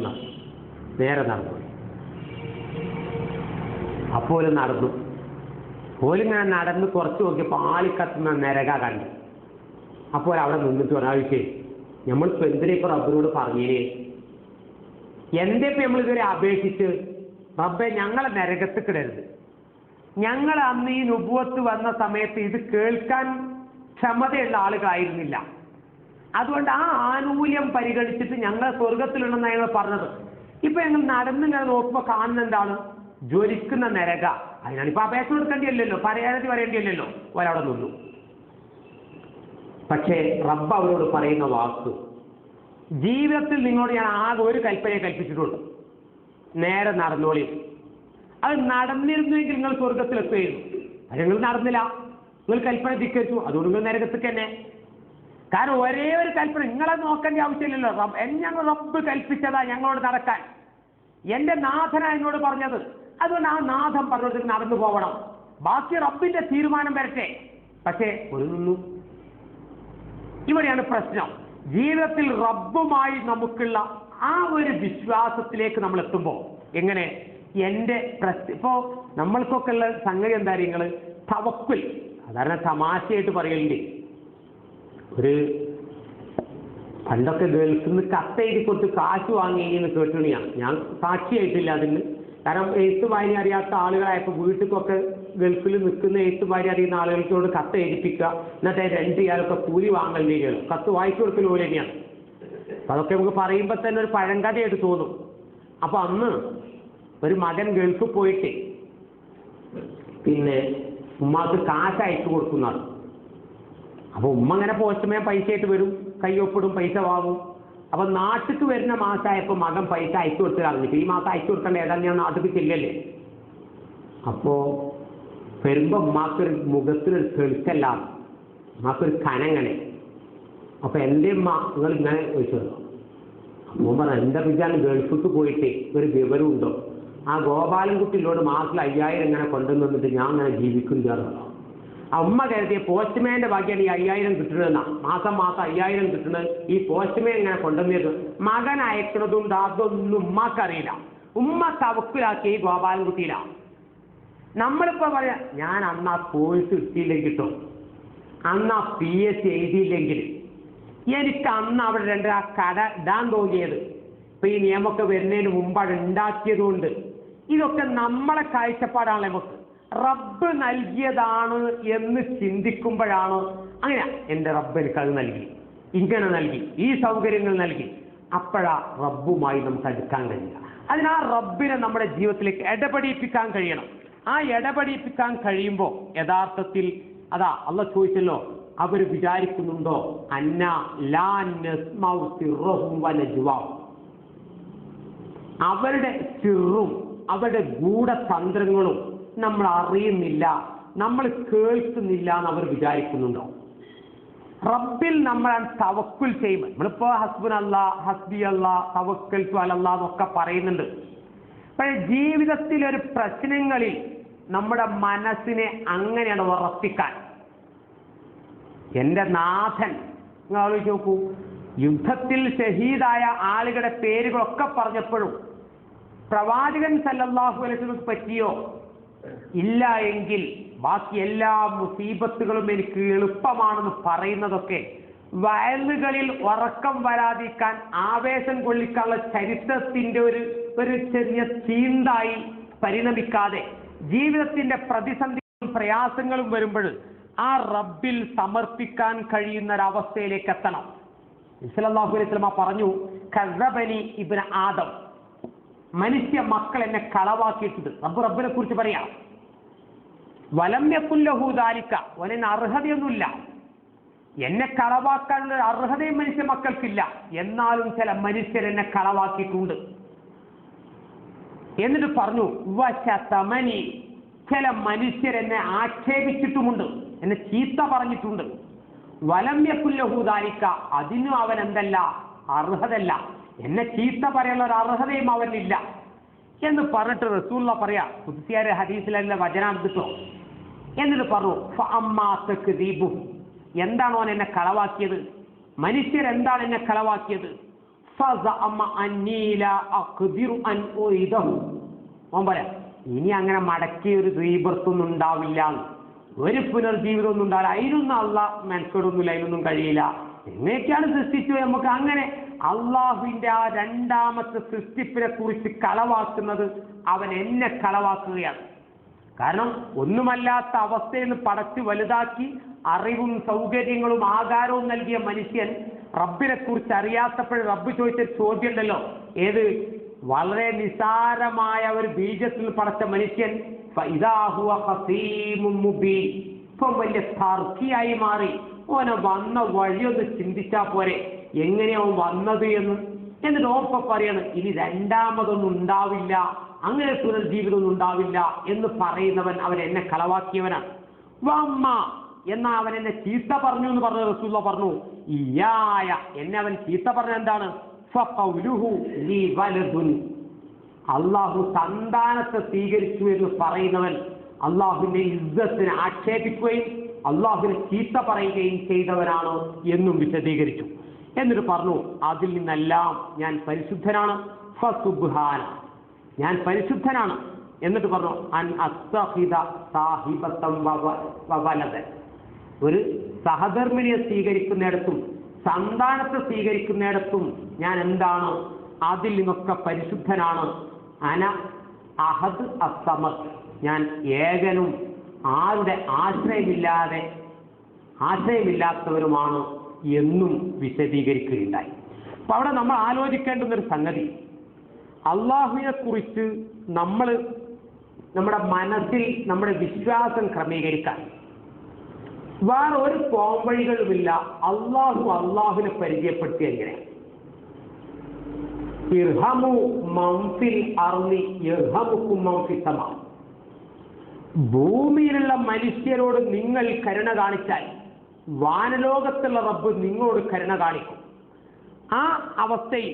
നേരെ നടന്നോളി. അപ്പോൾ നടന്നു. ഓലിങ്ങനെ നടന്ന് കുറച്ച് നോക്കിയപ്പോൾ ആളിക്കത്തുന്ന നരക കണ്ടു. അപ്പോൾ അവിടെ നിന്നിട്ട് ഒരാഴ്ച നമ്മളിപ്പോൾ എന്തിനാ ഇപ്പൊ റബ്ബിനോട് പറഞ്ഞേ? എന്തിപ്പോ നമ്മളിതുവരെ അപേക്ഷിച്ച് റബ്ബെ ഞങ്ങളെ നരകത്തിക്കിടരുത്. ഞങ്ങൾ അന്ന് ഈ നുബുവത്ത് വന്ന സമയത്ത് ഇത് കേൾക്കാൻ ക്ഷമതയുള്ള ആളുകളായിരുന്നില്ല. അതുകൊണ്ട് ആ ആനുകൂല്യം പരിഗണിച്ചിട്ട് ഞങ്ങളെ സ്വർഗത്തിലുണ്ടെന്നാണ് ഞങ്ങൾ പറഞ്ഞത്. ഇപ്പൊ ഞങ്ങൾ നടന്നിങ്ങനെ നോക്കുമ്പോൾ കാണുന്ന എന്താണ്? ജ്വലിക്കുന്ന നരക. അതിനാണ് ഇപ്പൊ അപേക്ഷ കൊടുക്കേണ്ടിയല്ലോ, പരാതി പറയേണ്ടിയല്ലോ. ഒരവിടെ നിന്നു. പക്ഷേ റബ്ബ് അവരോട് പറയുന്ന വാക്ക്, ജീവിതത്തിൽ നിങ്ങളോട് ഞാൻ ആകെ ഒരു കൽപ്പനയെ കൽപ്പിച്ചിട്ടുള്ളൂ, നേരെ നടന്നോളി. അത് നടന്നിരുന്നുവെങ്കിൽ നിങ്ങൾ സ്വർഗത്തിലെത്തുകയായിരുന്നു. അത് നിങ്ങൾ നടന്നില്ല, നിങ്ങൾ കൽപ്പന ധിക്കരിച്ചു. അതുകൊണ്ട് നിങ്ങൾ നരകത്തേക്ക് തന്നെ. കാരണം ഒരേ ഒരു കൽപ്പന നിങ്ങളെ നോക്കേണ്ട ആവശ്യമില്ലല്ലോ. ഞങ്ങൾ റബ്ബ് കൽപ്പിച്ചതാ ഞങ്ങളോട് നടക്കാൻ. എന്റെ നാഥനാ എന്നോട് പറഞ്ഞത്. അതുകൊണ്ട് ആ നാഥൻ പറഞ്ഞത് നടന്നു പോകണം. ബാക്കി റബ്ബിന്റെ തീരുമാനം വരട്ടെ. പക്ഷേ ഒരു നിന്നു. ഇവിടെയാണ് പ്രശ്നം. ജീവിതത്തിൽ റബ്ബുമായി നമുക്കുള്ള ആ ഒരു വിശ്വാസത്തിലേക്ക് നമ്മൾ എത്തുമ്പോൾ എങ്ങനെ ഇപ്പോ നമ്മൾക്കൊക്കെ ഉള്ള സംഗതി എന്താ നിങ്ങൾ തവക്കുൽ സാധാരണ തമാശയായിട്ട് പറയലുണ്ട്. ഒരു പണ്ടൊക്കെ ഗൾഫിൽ നിന്ന് കത്തെഴുതി കൊടുത്ത് കാശ് വാങ്ങിയെന്ന് കേട്ടുകയാണ്. ഞാൻ സാക്ഷിയായിട്ടില്ല അതിന്. കാരണം എഴുത്ത് വായന അറിയാത്ത ആളുകളായപ്പോൾ വീട്ടിലൊക്കെ ഗൾഫിൽ നിൽക്കുന്ന എഴുത്ത് വായന അറിയുന്ന ആളുകൾക്കോട് കത്ത് എഴുതിപ്പിക്കുക, എന്നിട്ട് 2 ഇയാളൊക്കെ കൂലി വാങ്ങൽ ചെയ്യണം. കത്ത് വായിച്ചു കൊടുക്കൽ പോലെ തന്നെയാണ്. അപ്പൊ അതൊക്കെ നമുക്ക് പറയുമ്പോൾ തന്നെ ഒരു പഴങ്കഥയായിട്ട് തോന്നും. അപ്പൊ അന്ന് ഒരു മകൻ ഗൾഫിൽ പോയിട്ട് പിന്നെ ഉമ്മാക്ക് കാശ് അയച്ചു കൊടുക്കുന്നതാണ്. അപ്പൊ ഉമ്മ അങ്ങനെ പോസ്റ്റ്മേ പൈസ ആയിട്ട് വരും, കയ്യൊപ്പിടും, പൈസ വാങ്ങും. അപ്പൊ നാട്ടിക്ക് വരുന്ന മാസമായപ്പോൾ മകൻ പൈസ അയച്ചു കൊടുത്ത് കളഞ്ഞിട്ട് ഈ മാസം അയച്ചു കൊടുക്കേണ്ട ഏതാണ്ട് ഞാൻ നാട്ടിക്ക് ചെല്ലല്ലേ. അപ്പോ വരുമ്പോ ഉമ്മാക്കൊരു മുഖത്തിനൊരു തെളിച്ചല്ല, ഉമ്മാക്കൊരു കനങ്ങനെ. അപ്പൊ എൻ്റെ ഉമ്മ നിങ്ങൾ ഇങ്ങനെ ചോദിച്ചു. അമ്മ പറഞ്ഞു, എന്താ പിച്ചാൽ ഗൾഫിക്ക് പോയിട്ട് ഒരു വിവരമുണ്ടോ? ആ ഗോപാലൻകുട്ടിയിലോട് മാസത്തിൽ 5000 ഇങ്ങനെ കൊണ്ടുവന്നിട്ട് ഞാൻ അങ്ങനെ ജീവിക്കും ചേർന്നോ. ആ ഉമ്മ കരുതിയ പോസ്റ്റ്മാന്റെ ബാക്കിയാണ് ഈ 5000 കിട്ടുന്നതെന്നാ. മാസം 5000 കിട്ടുന്നത് ഈ പോസ്റ്റ്മാൻ ഇങ്ങനെ കൊണ്ടുവന്നത്. മകൻ അയക്കുന്നതും അതൊന്നും ഉമ്മക്കറിയില്ല. ഉമ്മ തവക്കിലാക്കി ഈ ഗോപാലൻകുട്ടിയിലാണ്. നമ്മളിപ്പോ പറയാ, ഞാൻ അന്ന് ആ കോഴ്സ് കിട്ടിയില്ലെങ്കിൽ കിട്ടും, അന്ന് ആ PSC എഴുതിയില്ലെങ്കിൽ, എനിക്ക് അന്ന് അവിടെ 2 ആ കട ഇടാൻ തോന്നിയത് ഇപ്പൊ ഈ നിയമമൊക്കെ വരുന്നതിന് മുമ്പ് അവിടെ ഉണ്ടാക്കിയത് കൊണ്ട്. ഇതൊക്കെ നമ്മളെ കാഴ്ചപ്പാടാണ്. നമുക്ക് റബ്ബ് നൽകിയതാണ് എന്ന് ചിന്തിക്കുമ്പോഴാണ് അങ്ങനെ എൻ്റെ റബ്ബ് എനിക്കത് നൽകി, ഇങ്ങനെ നൽകി, ഈ സൗകര്യങ്ങൾ നൽകി. അപ്പോഴാ റബ്ബുമായി നമുക്ക് അടുക്കാൻ കഴിയുക. അതിനാ റബ്ബിനെ നമ്മുടെ ജീവിതത്തിലേക്ക് ഇടപെടിപ്പിക്കാൻ കഴിയണം. ആ ഇടപെടിപ്പിക്കാൻ കഴിയുമ്പോൾ യഥാർത്ഥത്തിൽ അതാ അള്ളാഹ് ചോദിച്ചല്ലോ, അവർ വിചാരിക്കുന്നുണ്ടോ അന്ന ലാ നസ്മഉ സിർറഹും വനജ്വാഹും, അവരുടെ സിറും അവരുടെ ഗൂഢതന്ത്രങ്ങളും നമ്മൾ അറിയുന്നില്ല, നമ്മൾ കേൾക്കുന്നില്ല എന്ന് അവർ വിചാരിക്കുന്നുണ്ടോ? റബ്ബിൽ നമ്മൾ തവക്കുൽ ചെയ്യുമ്പോൾ നമ്മളിപ്പോ ഹസ്ബുനല്ലാ, ഹസ്ബി അല്ലാ, തവക്കൽതു അലല്ലാ എന്നൊക്കെ പറയുന്നുണ്ട്. പക്ഷേ ജീവിതത്തിൽ ഒരു പ്രശ്നങ്ങളിൽ നമ്മുടെ മനസ്സിനെ അങ്ങനെയാണ് ഉറപ്പിക്കാൻ. എൻ്റെ നാഥൻ, നിങ്ങൾ ആലോചിച്ച് നോക്കൂ, യുദ്ധത്തിൽ ഷഹീദായ ആളുകളുടെ പേരുകളൊക്കെ പറഞ്ഞപ്പോഴും പ്രവാചകൻ സല്ലല്ലാഹു അലൈഹി വസല്ലം പറ്റിയോ? ഇല്ല എങ്കിൽ ബാക്കി എല്ലാ മുസീബത്തുകളും എനിക്ക് എളുപ്പമാണെന്ന് പറയുന്നതൊക്കെ വയലുകളിൽ ഉറക്കം വരാതിരിക്കാൻ ആവേശം കൊള്ളിക്കാനുള്ള ചരിത്രത്തിന്റെ ഒരു ചെറിയ ചീന്തായി പരിണമിക്കാതെ ജീവിതത്തിന്റെ പ്രതിസന്ധികളും പ്രയാസങ്ങളും വരുമ്പോൾ ആ റബ്ബിൽ സമർപ്പിക്കാൻ കഴിയുന്ന ഒരവസ്ഥയിലേക്ക് എത്തണം. സല്ലല്ലാഹു അലൈഹി വസല്ലം പറഞ്ഞു, കസ്സബനി ഇബ്നു ആദം, മനുഷ്യ മക്കൾ എന്നെ കളവാക്കിയിട്ടുണ്ട്. റബ്ബിനെ കുറിച്ച് പറയാം. വലം യകുൽ ലഹു ദാലിക, അവന് അർഹതയൊന്നുമില്ല, എന്നെ കളവാക്കാനുള്ള ഒരു അർഹതയും മനുഷ്യ മക്കൾക്കില്ല. എന്നാലും ചില മനുഷ്യർ എന്നെ കളവാക്കിയിട്ടുണ്ട്. എന്നിട്ട് പറഞ്ഞു വശതമനി, ചില മനുഷ്യർ എന്നെ ആക്ഷേപിച്ചിട്ടുമുണ്ട്, എന്നെ ചീത്ത പറഞ്ഞിട്ടുണ്ട്. വലം യകുൽ ലഹു ദാലിക, അതിനും അവൻ എന്തല്ല, അർഹതല്ല, എന്നെ ചീത്ത പറയാനുള്ള ഒരു അർഹതയും അവനില്ല എന്ന് പറഞ്ഞിട്ട് റസൂലുള്ള പറയാ, ഖുദ്സിയായ ഹദീസിലല്ല വചനം എടുത്തോ. എന്നിട്ട് പറഞ്ഞു ഫഅമ്മാ തക്ദീബു, എന്താണ് അവൻ എന്നെ കളവാക്കിയത്, മനുഷ്യർ എന്താണ് എന്നെ കളവാക്കിയത്. ഫസഅമ അന്നീ ലാ അഖ്ദിറു അൻ ഉഇദഹു, ഓൻ പറയാ ഇനി അങ്ങനെ മടക്കിയ ഒരു റീബർത്തൊന്നും ഉണ്ടാവില്ല, ഒരു പുനർജീവിതം ഒന്നും ഉണ്ടാവില്ല, അതിനൊന്നും അള്ളാഹ് മെനക്കെടൊന്നുമില്ല, അതിനൊന്നും കഴിയില്ല. എങ്ങനെയൊക്കെയാണ് സൃഷ്ടിച്ചു, നമുക്ക് അങ്ങനെ അള്ളാഹുവിന്റെ ആ രണ്ടാമത്തെ സൃഷ്ടിപ്പിനെ കുറിച്ച് കളവാക്കുന്നത് അവൻ എന്നെ കളവാക്കുകയാണ്. കാരണം ഒന്നുമല്ലാത്ത അവസ്ഥയിൽ നിന്ന് പടച്ച് വലുതാക്കി അറിവും സൗകര്യങ്ങളും ആകാരവും നൽകിയ മനുഷ്യൻ റബ്ബിനെ കുറിച്ച് അറിയാത്തപ്പോൾ റബ്ബ് ചോദിച്ച ചോദ്യം ഉണ്ടല്ലോ, ഏത് വളരെ നിസാരമായ ഒരു ബീജത്തിൽ പടച്ച മനുഷ്യൻ ഇപ്പം വലിയ തർക്കിയായി മാറി. ഓനെ വന്ന വഴിയൊന്ന് ചിന്തിച്ചാ പോരെ, എങ്ങനെയാവും വന്നത് എന്ന്. എന്നിട്ട് ഓപ്പ പറയാണ് ഇനി രണ്ടാമതൊന്നും ഉണ്ടാവില്ല, അങ്ങനെ പുനർജീവിതമൊന്നും ഉണ്ടാവില്ല എന്ന് പറയുന്നവൻ അവൻ എന്നെ കളവാക്കിയവനാണ്. വമ്മ എന്നാ അവൻ എന്നെ ചീത്ത പറഞ്ഞു എന്ന് പറഞ്ഞ റസൂലുള്ള പറഞ്ഞു ഇയായ, എന്നെ അവൻ ചീത്ത പറഞ്ഞ എന്താണ്, ഫഖൗലുഹു ലീ വലദുൻ, അള്ളാഹു സന്താനത്തെ സ്വീകരിച്ചു എന്ന് പറയുന്നവൻ അള്ളാഹുവിന്റെ ഇസ്സത്തിനെ ആക്ഷേപിക്കുകയും അള്ളാഹുവിനെ ചീത്ത പറയുകയും ചെയ്തവനാണ് എന്നും വിശദീകരിച്ചു. എന്നിട്ട് പറഞ്ഞു അതിൽ നിന്നെല്ലാം ഞാൻ പരിശുദ്ധനാണ്, ഫസുബ്ഹാന, ഞാൻ പരിശുദ്ധനാണ്. എന്നിട്ട് പറഞ്ഞു അൻ അസ്തഖിദ സാഹിബത്തം വവലദൻ, ഒരു സഹധർമ്മിണിയെ സ്വീകരിക്കുന്നിടത്തും സന്താനത്തെ സ്വീകരിക്കുന്നിടത്തും ഞാൻ എന്താണ്, അതിൽ നിന്നൊക്കെ പരിശുദ്ധനാണ്. അന അഹദ് അസ്സമദ്, ഞാൻ ഏകനും ആരുടെ ആശ്രയമില്ലാത്തവരുമാണ് എന്നും വിശദീകരിക്കുകയുണ്ടായി. അപ്പൊ അവിടെ നമ്മൾ ആലോചിക്കേണ്ടുന്നൊരു സംഗതി, അള്ളാഹുവിനെ കുറിച്ച് നമ്മൾ നമ്മുടെ മനസ്സിൽ നമ്മുടെ വിശ്വാസം ക്രമീകരിക്കാൻ വേറെ ഒരു പോംവഴികളുമില്ല. അള്ളാഹുവിനെ പരിചയപ്പെടുത്തി എങ്ങനെ ഇർഹമു മൻഫിൽ അർളി യർഹമുക്കും മൻഫിസ് സമാ, ഭൂമിയിലുള്ള മനുഷ്യരോട് നിങ്ങൾ കരുണ കാണിച്ചാൽ വാനലോകത്തുള്ള റബ്ബ് നിങ്ങളോട് കരുണ കാണിക്കും. ആ അവസ്ഥയിൽ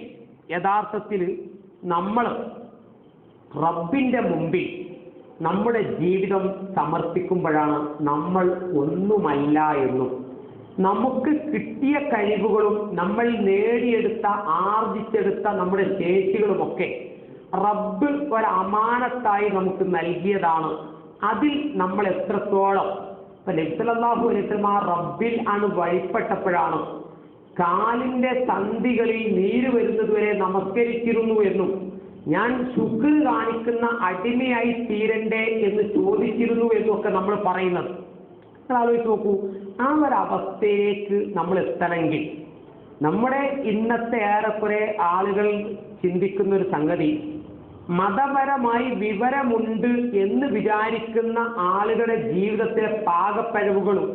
യഥാർത്ഥത്തിൽ നമ്മൾ റബ്ബിന്റെ മുമ്പിൽ നമ്മുടെ ജീവിതം സമർപ്പിക്കുമ്പോഴാണ് നമ്മൾ ഒന്നുമല്ല എന്നും നമുക്ക് കിട്ടിയ കഴിവുകളും നമ്മൾ നേടിയെടുത്ത ആർജിച്ചെടുത്ത നമ്മുടെ ശേഷികളുമൊക്കെ റബ്ബ് ഒരു അമാനത്തായി നമുക്ക് നൽകിയതാണ്. അതിൽ നമ്മൾ എത്രത്തോളം നബി സല്ലല്ലാഹു അലൈഹി വസല്ലം റബ്ബിൽ ആണ് വഴിപ്പെട്ടപ്പോഴാണ് കാലിന്റെ സന്ധികളിൽ നീര് വരുന്നതുവരെ നമസ്കരിച്ചിരുന്നു എന്നും ഞാൻ ശുക്ർ കാണിക്കുന്ന അടിമയായി തീരണ്ടേ എന്ന് ചോദിച്ചിരുന്നു എന്നൊക്കെ നമ്മൾ പറയുന്നത്. നിങ്ങൾ ആലോചിച്ച് നോക്കൂ, ആ ഒരവസ്ഥയിലേക്ക് നമ്മൾ എത്തണമെങ്കിൽ നമ്മുടെ ഇന്നത്തെ ഏറെക്കുറെ ആളുകൾ ചിന്തിക്കുന്ന ഒരു സംഗതി, മതപരമായി വിവരമുണ്ട് എന്ന് വിചാരിക്കുന്ന ആളുകളുടെ ജീവിതത്തെ പാകപ്പിഴവുകളും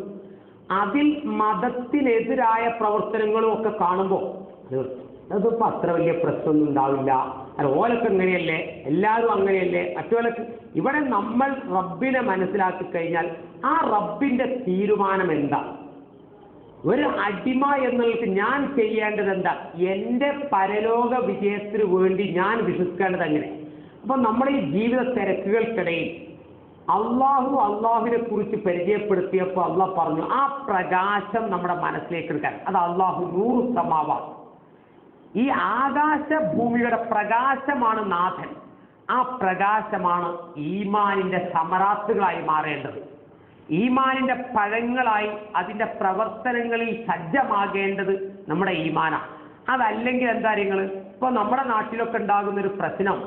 അതിൽ മതത്തിനെതിരായ പ്രവർത്തനങ്ങളും ഒക്കെ കാണുമ്പോൾ അതിപ്പോ അത്ര വലിയ പ്രശ്നമൊന്നും ഉണ്ടാവില്ല, അല്ല ഓലൊക്കെ അങ്ങനെയല്ലേ, എല്ലാവരും അങ്ങനെയല്ലേ, മറ്റോലൊക്കെ. ഇവിടെ നമ്മൾ റബ്ബിനെ മനസ്സിലാക്കി കഴിഞ്ഞാൽ ആ റബ്ബിന്റെ തീരുമാനം എന്താ, ഒരു അടിമ എന്നുള്ളത് ഞാൻ ചെയ്യേണ്ടത് എന്താ, എൻ്റെ പരലോക വിജയത്തിന് വേണ്ടി ഞാൻ വിശ്വസിക്കേണ്ടത് എങ്ങനെ. അപ്പൊ നമ്മുടെ ഈ ജീവിത തിരക്കുകൾക്കിടയിൽ അള്ളാഹുവിനെ കുറിച്ച് പരിചയപ്പെടുത്തിയപ്പോൾ അള്ളാഹ് പറഞ്ഞു ആ പ്രകാശം നമ്മുടെ മനസ്സിലേക്ക് എടുക്കാൻ. അത് അള്ളാഹു നൂറു സമാവാ, ഈ ആകാശ ഭൂമിയുടെ പ്രകാശമാണ് നാഥൻ. ആ പ്രകാശമാണ് ഈമാനിന്റെ സമറാത്തുകളായി മാറേണ്ടത്, ഈമാനിന്റെ പഴങ്ങളായി അതിന്റെ പ്രവർത്തനങ്ങളിൽ സജ്ജമാകേണ്ടത് നമ്മുടെ ഈമാനാണ്. അതല്ലെങ്കിൽ എന്താ കാര്യങ്ങൾ, ഇപ്പൊ നമ്മുടെ നാട്ടിലൊക്കെ ഉണ്ടാകുന്നൊരു പ്രശ്നം,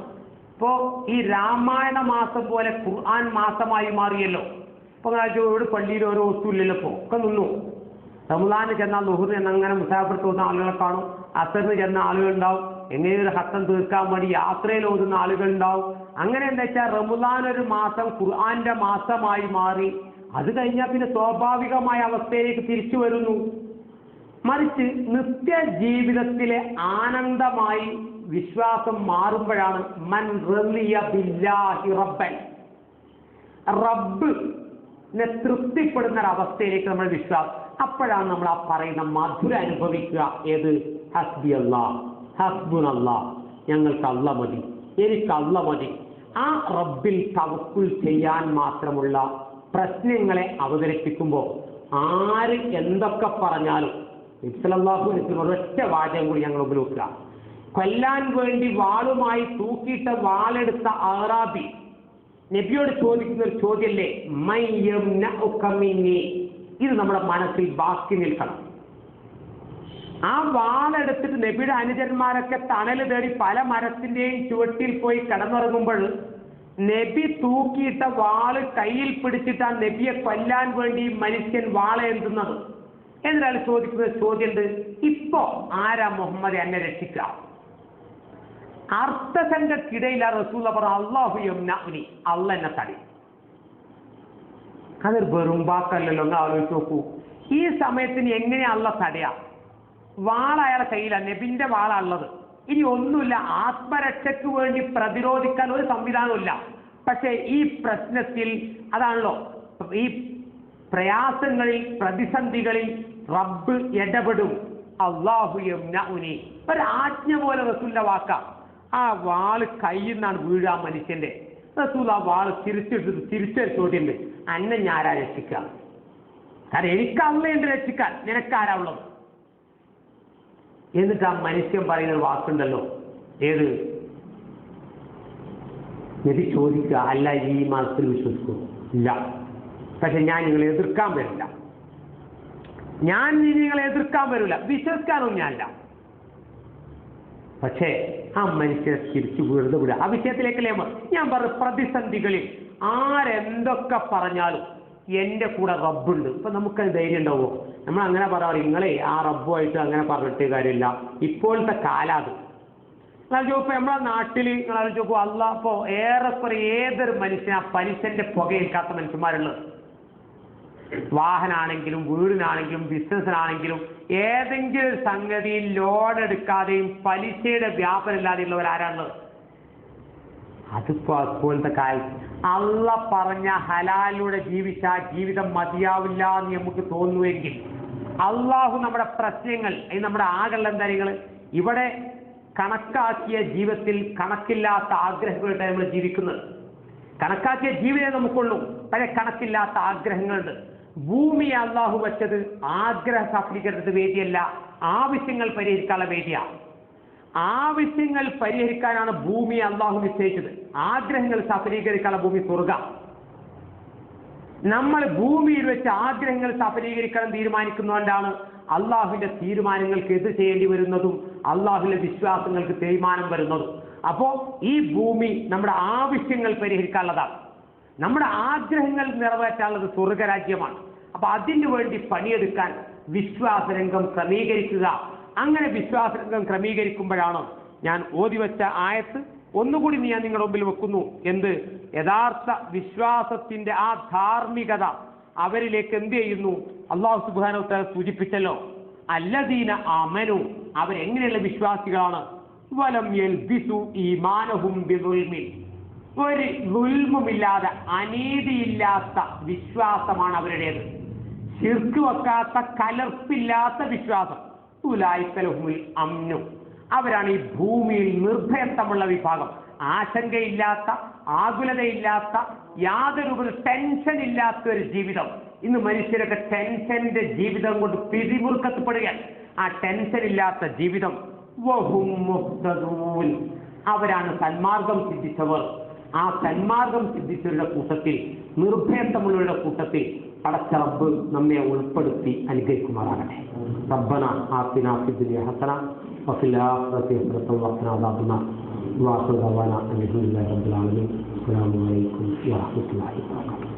ഇപ്പോ ഈ രാമായണ മാസം പോലെ ഖുർആൻ മാസമായി മാറിയല്ലോ. ഇപ്പൊ ഇവിടെ പള്ളിയിൽ ഓരോ ഒത്തുമില്ലല്ലോ, ഇപ്പൊ ഒക്കെ നിന്നു. റമദാന് ചെന്നാൽ ളുഹറിന് ചെന്ന് അങ്ങനെ മുസാഫിർത്ത് പോകുന്ന ആളുകളെ കാണും, അസറിന് ചെന്ന ആളുകളുണ്ടാവും, എങ്ങനെയൊരു ഹത്തം തീർക്കാൻ വേണ്ടി യാത്രയിൽ ഓതുന്ന ആളുകളുണ്ടാവും, അങ്ങനെ എന്താ വെച്ചാൽ റമദാൻ ഒരു മാസം ഖുർആന്റെ മാസമായി മാറി. അത് കഴിഞ്ഞാൽ പിന്നെ സ്വാഭാവികമായ അവസ്ഥയിലേക്ക് തിരിച്ചു വരുന്നു. മറിച്ച് നിത്യ ജീവിതത്തിലെ ആനന്ദമായി വിശ്വാസം മാറുമ്പോഴാണ് മൻ റളിയ ബില്ലാഹി റബ്ബൻ, റബ്ബിനെ തൃപ്തിപ്പെടുന്ന ഒരവസ്ഥയിലേക്ക് നമ്മൾ വിശ്വാസം. അപ്പോഴാണ് നമ്മൾ ആ പറയുന്ന മധുര അനുഭവിക്കുക. ഏത്? ഹസ്ബി അല്ലാഹ്, ഹസ്ബുൻ അല്ലാഹ്, ഞങ്ങൾക്ക് അല്ല മതി, എനിക്ക് അല്ല മതി. ആ റബ്ബിൽ തവക്കുൽ ചെയ്യാൻ മാത്രമുള്ള പ്രശ്നങ്ങളെ അവതരിപ്പിക്കുമ്പോൾ ആര് എന്തൊക്കെ പറഞ്ഞാലും സല്ലല്ലാഹു അലൈഹി വസല്ലം ഒരൊറ്റ വാചകം കൂടി ഞങ്ങൾ ഉപയോഗിക്കുക. കൊല്ലാൻ വേണ്ടി വാളുമായി തൂക്കിയിട്ട വാളെടുത്ത അറാബി നബിയോട് ചോദിക്കുന്ന ഒരു ചോദ്യമല്ലേ, ഇത് നമ്മുടെ മനസ്സിൽ ബാക്കി നിൽക്കണം. ആ വാളെടുത്തിട്ട് നബിയുടെ അനുചരന്മാരൊക്കെ തണൽ തേടി പല മരത്തിന്റെയും ചുവട്ടിൽ പോയി കിടന്നുറങ്ങുമ്പോൾ നബി തൂക്കിയിട്ട വാള് കയ്യിൽ പിടിച്ചിട്ട് ആ നബിയെ കൊല്ലാൻ വേണ്ടി മനുഷ്യൻ വാളേന്തുന്നത്. എന്നിട്ട് ചോദിക്കുന്ന ചോദ്യമുണ്ട്, ഇപ്പോ ആരാ മുഹമ്മദ് എന്നെ രക്ഷിക്കുക? അർത്ഥസംഘക്കിടയിൽ ആ റസൂൽ പറ അല്ലാഹു യംനഉനി, അല്ല എന്നെ തടി. അതൊരു വെറും വാക്കല്ലല്ലോ. ഒന്ന് ആലോചിച്ച് നോക്കൂ. ഈ സമയത്തിന് എങ്ങനെയാ അല്ല തടയാ? വാള അയാളെ കയ്യിലാണ്, നബിന്റെ വാളുള്ളത്. ഇനി ഒന്നുമില്ല, ആത്മരക്ഷയ്ക്ക് വേണ്ടി പ്രതിരോധിക്കാൻ ഒരു സംവിധാനമില്ല. പക്ഷേ ഈ പ്രശ്നത്തിൽ അതാണല്ലോ, ഈ പ്രയാസങ്ങളിൽ പ്രതിസന്ധികളിൽ റബ്ബ് ഇടപെടും. അല്ലാഹു യംനഉനി, ഒരു ആജ്ഞ പോലെ റസൂലിന്റെ വാക്ക. ആ വാള് കയ്യിൽ നിന്നാണ് വീഴാ മനുഷ്യന്റെ. റസൂൽ ആ വാള് തിരിച്ചൊരു ചോദ്യമുണ്ട്, അന്നെ ഞാനാ രക്ഷിക്കുക? കാരണം എനിക്ക് അള്ളയുണ്ട് രക്ഷിക്കാൻ, നിനക്കാരാ ഉള്ളത്? എന്നിട്ട് ആ മനുഷ്യൻ പറയുന്ന വാക്കുണ്ടല്ലോ, ഏത്? നബി ചോദിക്കുക, അല്ല ഈ മതത്തിൽ വിശ്വസിക്കൂ? ഇല്ല, പക്ഷെ ഞാൻ നിങ്ങളെ എതിർക്കാൻ വരില്ല. ഞാൻ നിങ്ങളെ എതിർക്കാൻ വരില്ല, വിശ്വസിക്കാനൊന്നും ഞാനില്ല. പക്ഷേ ആ മനുഷ്യരെ തിരിച്ചു വെറുതെ വിടുക. ആ വിഷയത്തിലേക്കല്ലേ ഞാൻ പറഞ്ഞു, പ്രതിസന്ധികളിൽ ആരെന്തൊക്കെ പറഞ്ഞാലും എൻ്റെ കൂടെ റബ്ബുണ്ട്. ഇപ്പൊ നമുക്കത് ധൈര്യം ഉണ്ടാവുമോ? നമ്മൾ അങ്ങനെ പറയാറ്, നിങ്ങളെ ആ റബ്ബുമായിട്ട് അങ്ങനെ പറഞ്ഞിട്ട് കാര്യമില്ല. ഇപ്പോഴത്തെ കാലം അത്. നിങ്ങൾ ചോദിപ്പോ നമ്മളെ നാട്ടിൽ നിങ്ങൾ ചോദിക്കൂ, അല്ല ഇപ്പോ ഏറെക്കുറെ ഏതൊരു മനുഷ്യൻ ആ പലിശന്റെ പുകയേൽക്കാത്ത മനുഷ്യന്മാരുള്ളത്. വാഹനാണെങ്കിലും വീടിനാണെങ്കിലും ബിസിനസ്സിനാണെങ്കിലും ഏതെങ്കിലും ഒരു സംഗതിയിൽ ലോൺ എടുക്കാതെയും പലിശയുടെ വ്യാപനം ഇല്ലാതെയുള്ളവരാരാണുള്ളത്? അതിപ്പോ അപ്പോഴത്തെ കാലത്ത് അള്ള പറഞ്ഞ ഹലാലിലൂടെ ജീവിച്ച ജീവിതം മതിയാവില്ല എന്ന് നമുക്ക് തോന്നുമെങ്കിൽ അള്ളാഹു നമ്മുടെ പ്രശ്നങ്ങൾ, നമ്മുടെ ആകെയുള്ള കാര്യങ്ങൾ ഇവിടെ കണക്കാക്കിയ ജീവിതത്തിൽ കണക്കില്ലാത്ത ആഗ്രഹങ്ങളായിട്ട് നമ്മൾ ജീവിക്കുന്നത്. കണക്കാക്കിയ ജീവിതം നമുക്കുള്ളൂ, പക്ഷേ കണക്കില്ലാത്ത ആഗ്രഹങ്ങളുണ്ട്. ഭൂമി അള്ളാഹു വെച്ചത് ആഗ്രഹ സഫലീകരണത്തിന് വേദിയല്ല, ആവശ്യങ്ങൾ പരിഹരിക്കാനുള്ള വേദിയാണ്. ആവശ്യങ്ങൾ പരിഹരിക്കാനാണ് ഭൂമി അള്ളാഹു നിശ്ചയിച്ചത്. ആഗ്രഹങ്ങൾ സഫലീകരിക്കാനുള്ള ഭൂമി സ്വർഗ്ഗം. നമ്മൾ ഭൂമിയിൽ വെച്ച് ആഗ്രഹങ്ങൾ സഫലീകരിക്കണം തീരുമാനിക്കുന്നതുകൊണ്ടാണ് അള്ളാഹുവിന്റെ തീരുമാനങ്ങൾക്ക് എതിർ ചെയ്യേണ്ടി വരുന്നതും അള്ളാഹുവിന്റെ വിശ്വാസങ്ങൾക്ക് തേയ്മാനം വരുന്നതും. അപ്പോ ഈ ഭൂമി നമ്മുടെ ആവശ്യങ്ങൾ പരിഹരിക്കാനുള്ളതാണ്, നമ്മുടെ ആഗ്രഹങ്ങൾ നിറവേറ്റാനുള്ളത് സ്വർഗരാജ്യമാണ്. അപ്പൊ അതിനു വേണ്ടി പണിയെടുക്കാൻ വിശ്വാസരംഗം ക്രമീകരിക്കുക. അങ്ങനെ വിശ്വാസരംഗം ക്രമീകരിക്കുമ്പോഴാണ് ഞാൻ ഓതിവെച്ച ആയത്ത് ഒന്നുകൂടി ഞാൻ നിങ്ങളുടെ മുമ്പിൽ വെക്കുന്നു. എന്ത്? യഥാർത്ഥ വിശ്വാസത്തിന്റെ ആ ധാർമ്മികത അവരിലേക്ക് എന്ത് ചെയ്യുന്നു? അല്ലാഹു സുബ്ഹാനഹു വ തആല സൂചിപ്പിച്ചല്ലോ, അല്ലദീന ആമനു, അവരെങ്ങനെയുള്ള വിശ്വാസികളാണ്? വലം യൽബിസു ഈമാനഹും ബിദുൽമിൻ, ഒരു ദുൽമുമില്ലാതെ അനീതിയില്ലാത്ത വിശ്വാസമാണ് അവരുടേത്. ശിർക്ക് വെക്കാത്ത കലർപ്പില്ലാത്ത വിശ്വാസം. ഉലൈക ലഹുൽ അംനു, അവരാണ് ഈ ഭൂമിയിൽ നിർഭയത്വമുള്ള വിഭാഗം. ആശങ്കയില്ലാത്ത, ആകുലതയില്ലാത്ത, യാതൊരു ടെൻഷൻ ഇല്ലാത്ത ഒരു ജീവിതം. ഇന്ന് മനുഷ്യരൊക്കെ ടെൻഷന്റെ ജീവിതം കൊണ്ട് പിരിമുറുക്കപ്പെടുകയാണ്. ആ ടെൻഷൻ ഇല്ലാത്ത ജീവിതം. വഹും മുഹ്തദൂൻ, അവരാണ് സന്മാർഗം സിദ്ധിച്ചവർ. ആ സന്മാർഗം സിദ്ധിച്ചവരുടെ കൂട്ടത്തിൽ, നിർഭയത്വമുള്ളവരുടെ കൂട്ടത്തിൽ പടച്ച റബ്ബ് നമ്മെ ഉൾപ്പെടുത്തി അനുഗ്രഹിക്കുമാറാകട്ടെ. റബ്ബന ആതിനാ ഫിദ്ദുനിയ ഹസന വഫിൽ ആഖിറതി ഹസനത വഖിനാ അദാബന്നാർ. വാഖിറു ദഅവാനാ അൽഹംദുലില്ലാഹി റബ്ബിൽ ആലമീൻ. അസ്സലാമു അലൈക്കും വറഹ്മത്തുള്ളാഹി വബറകാതുഹു.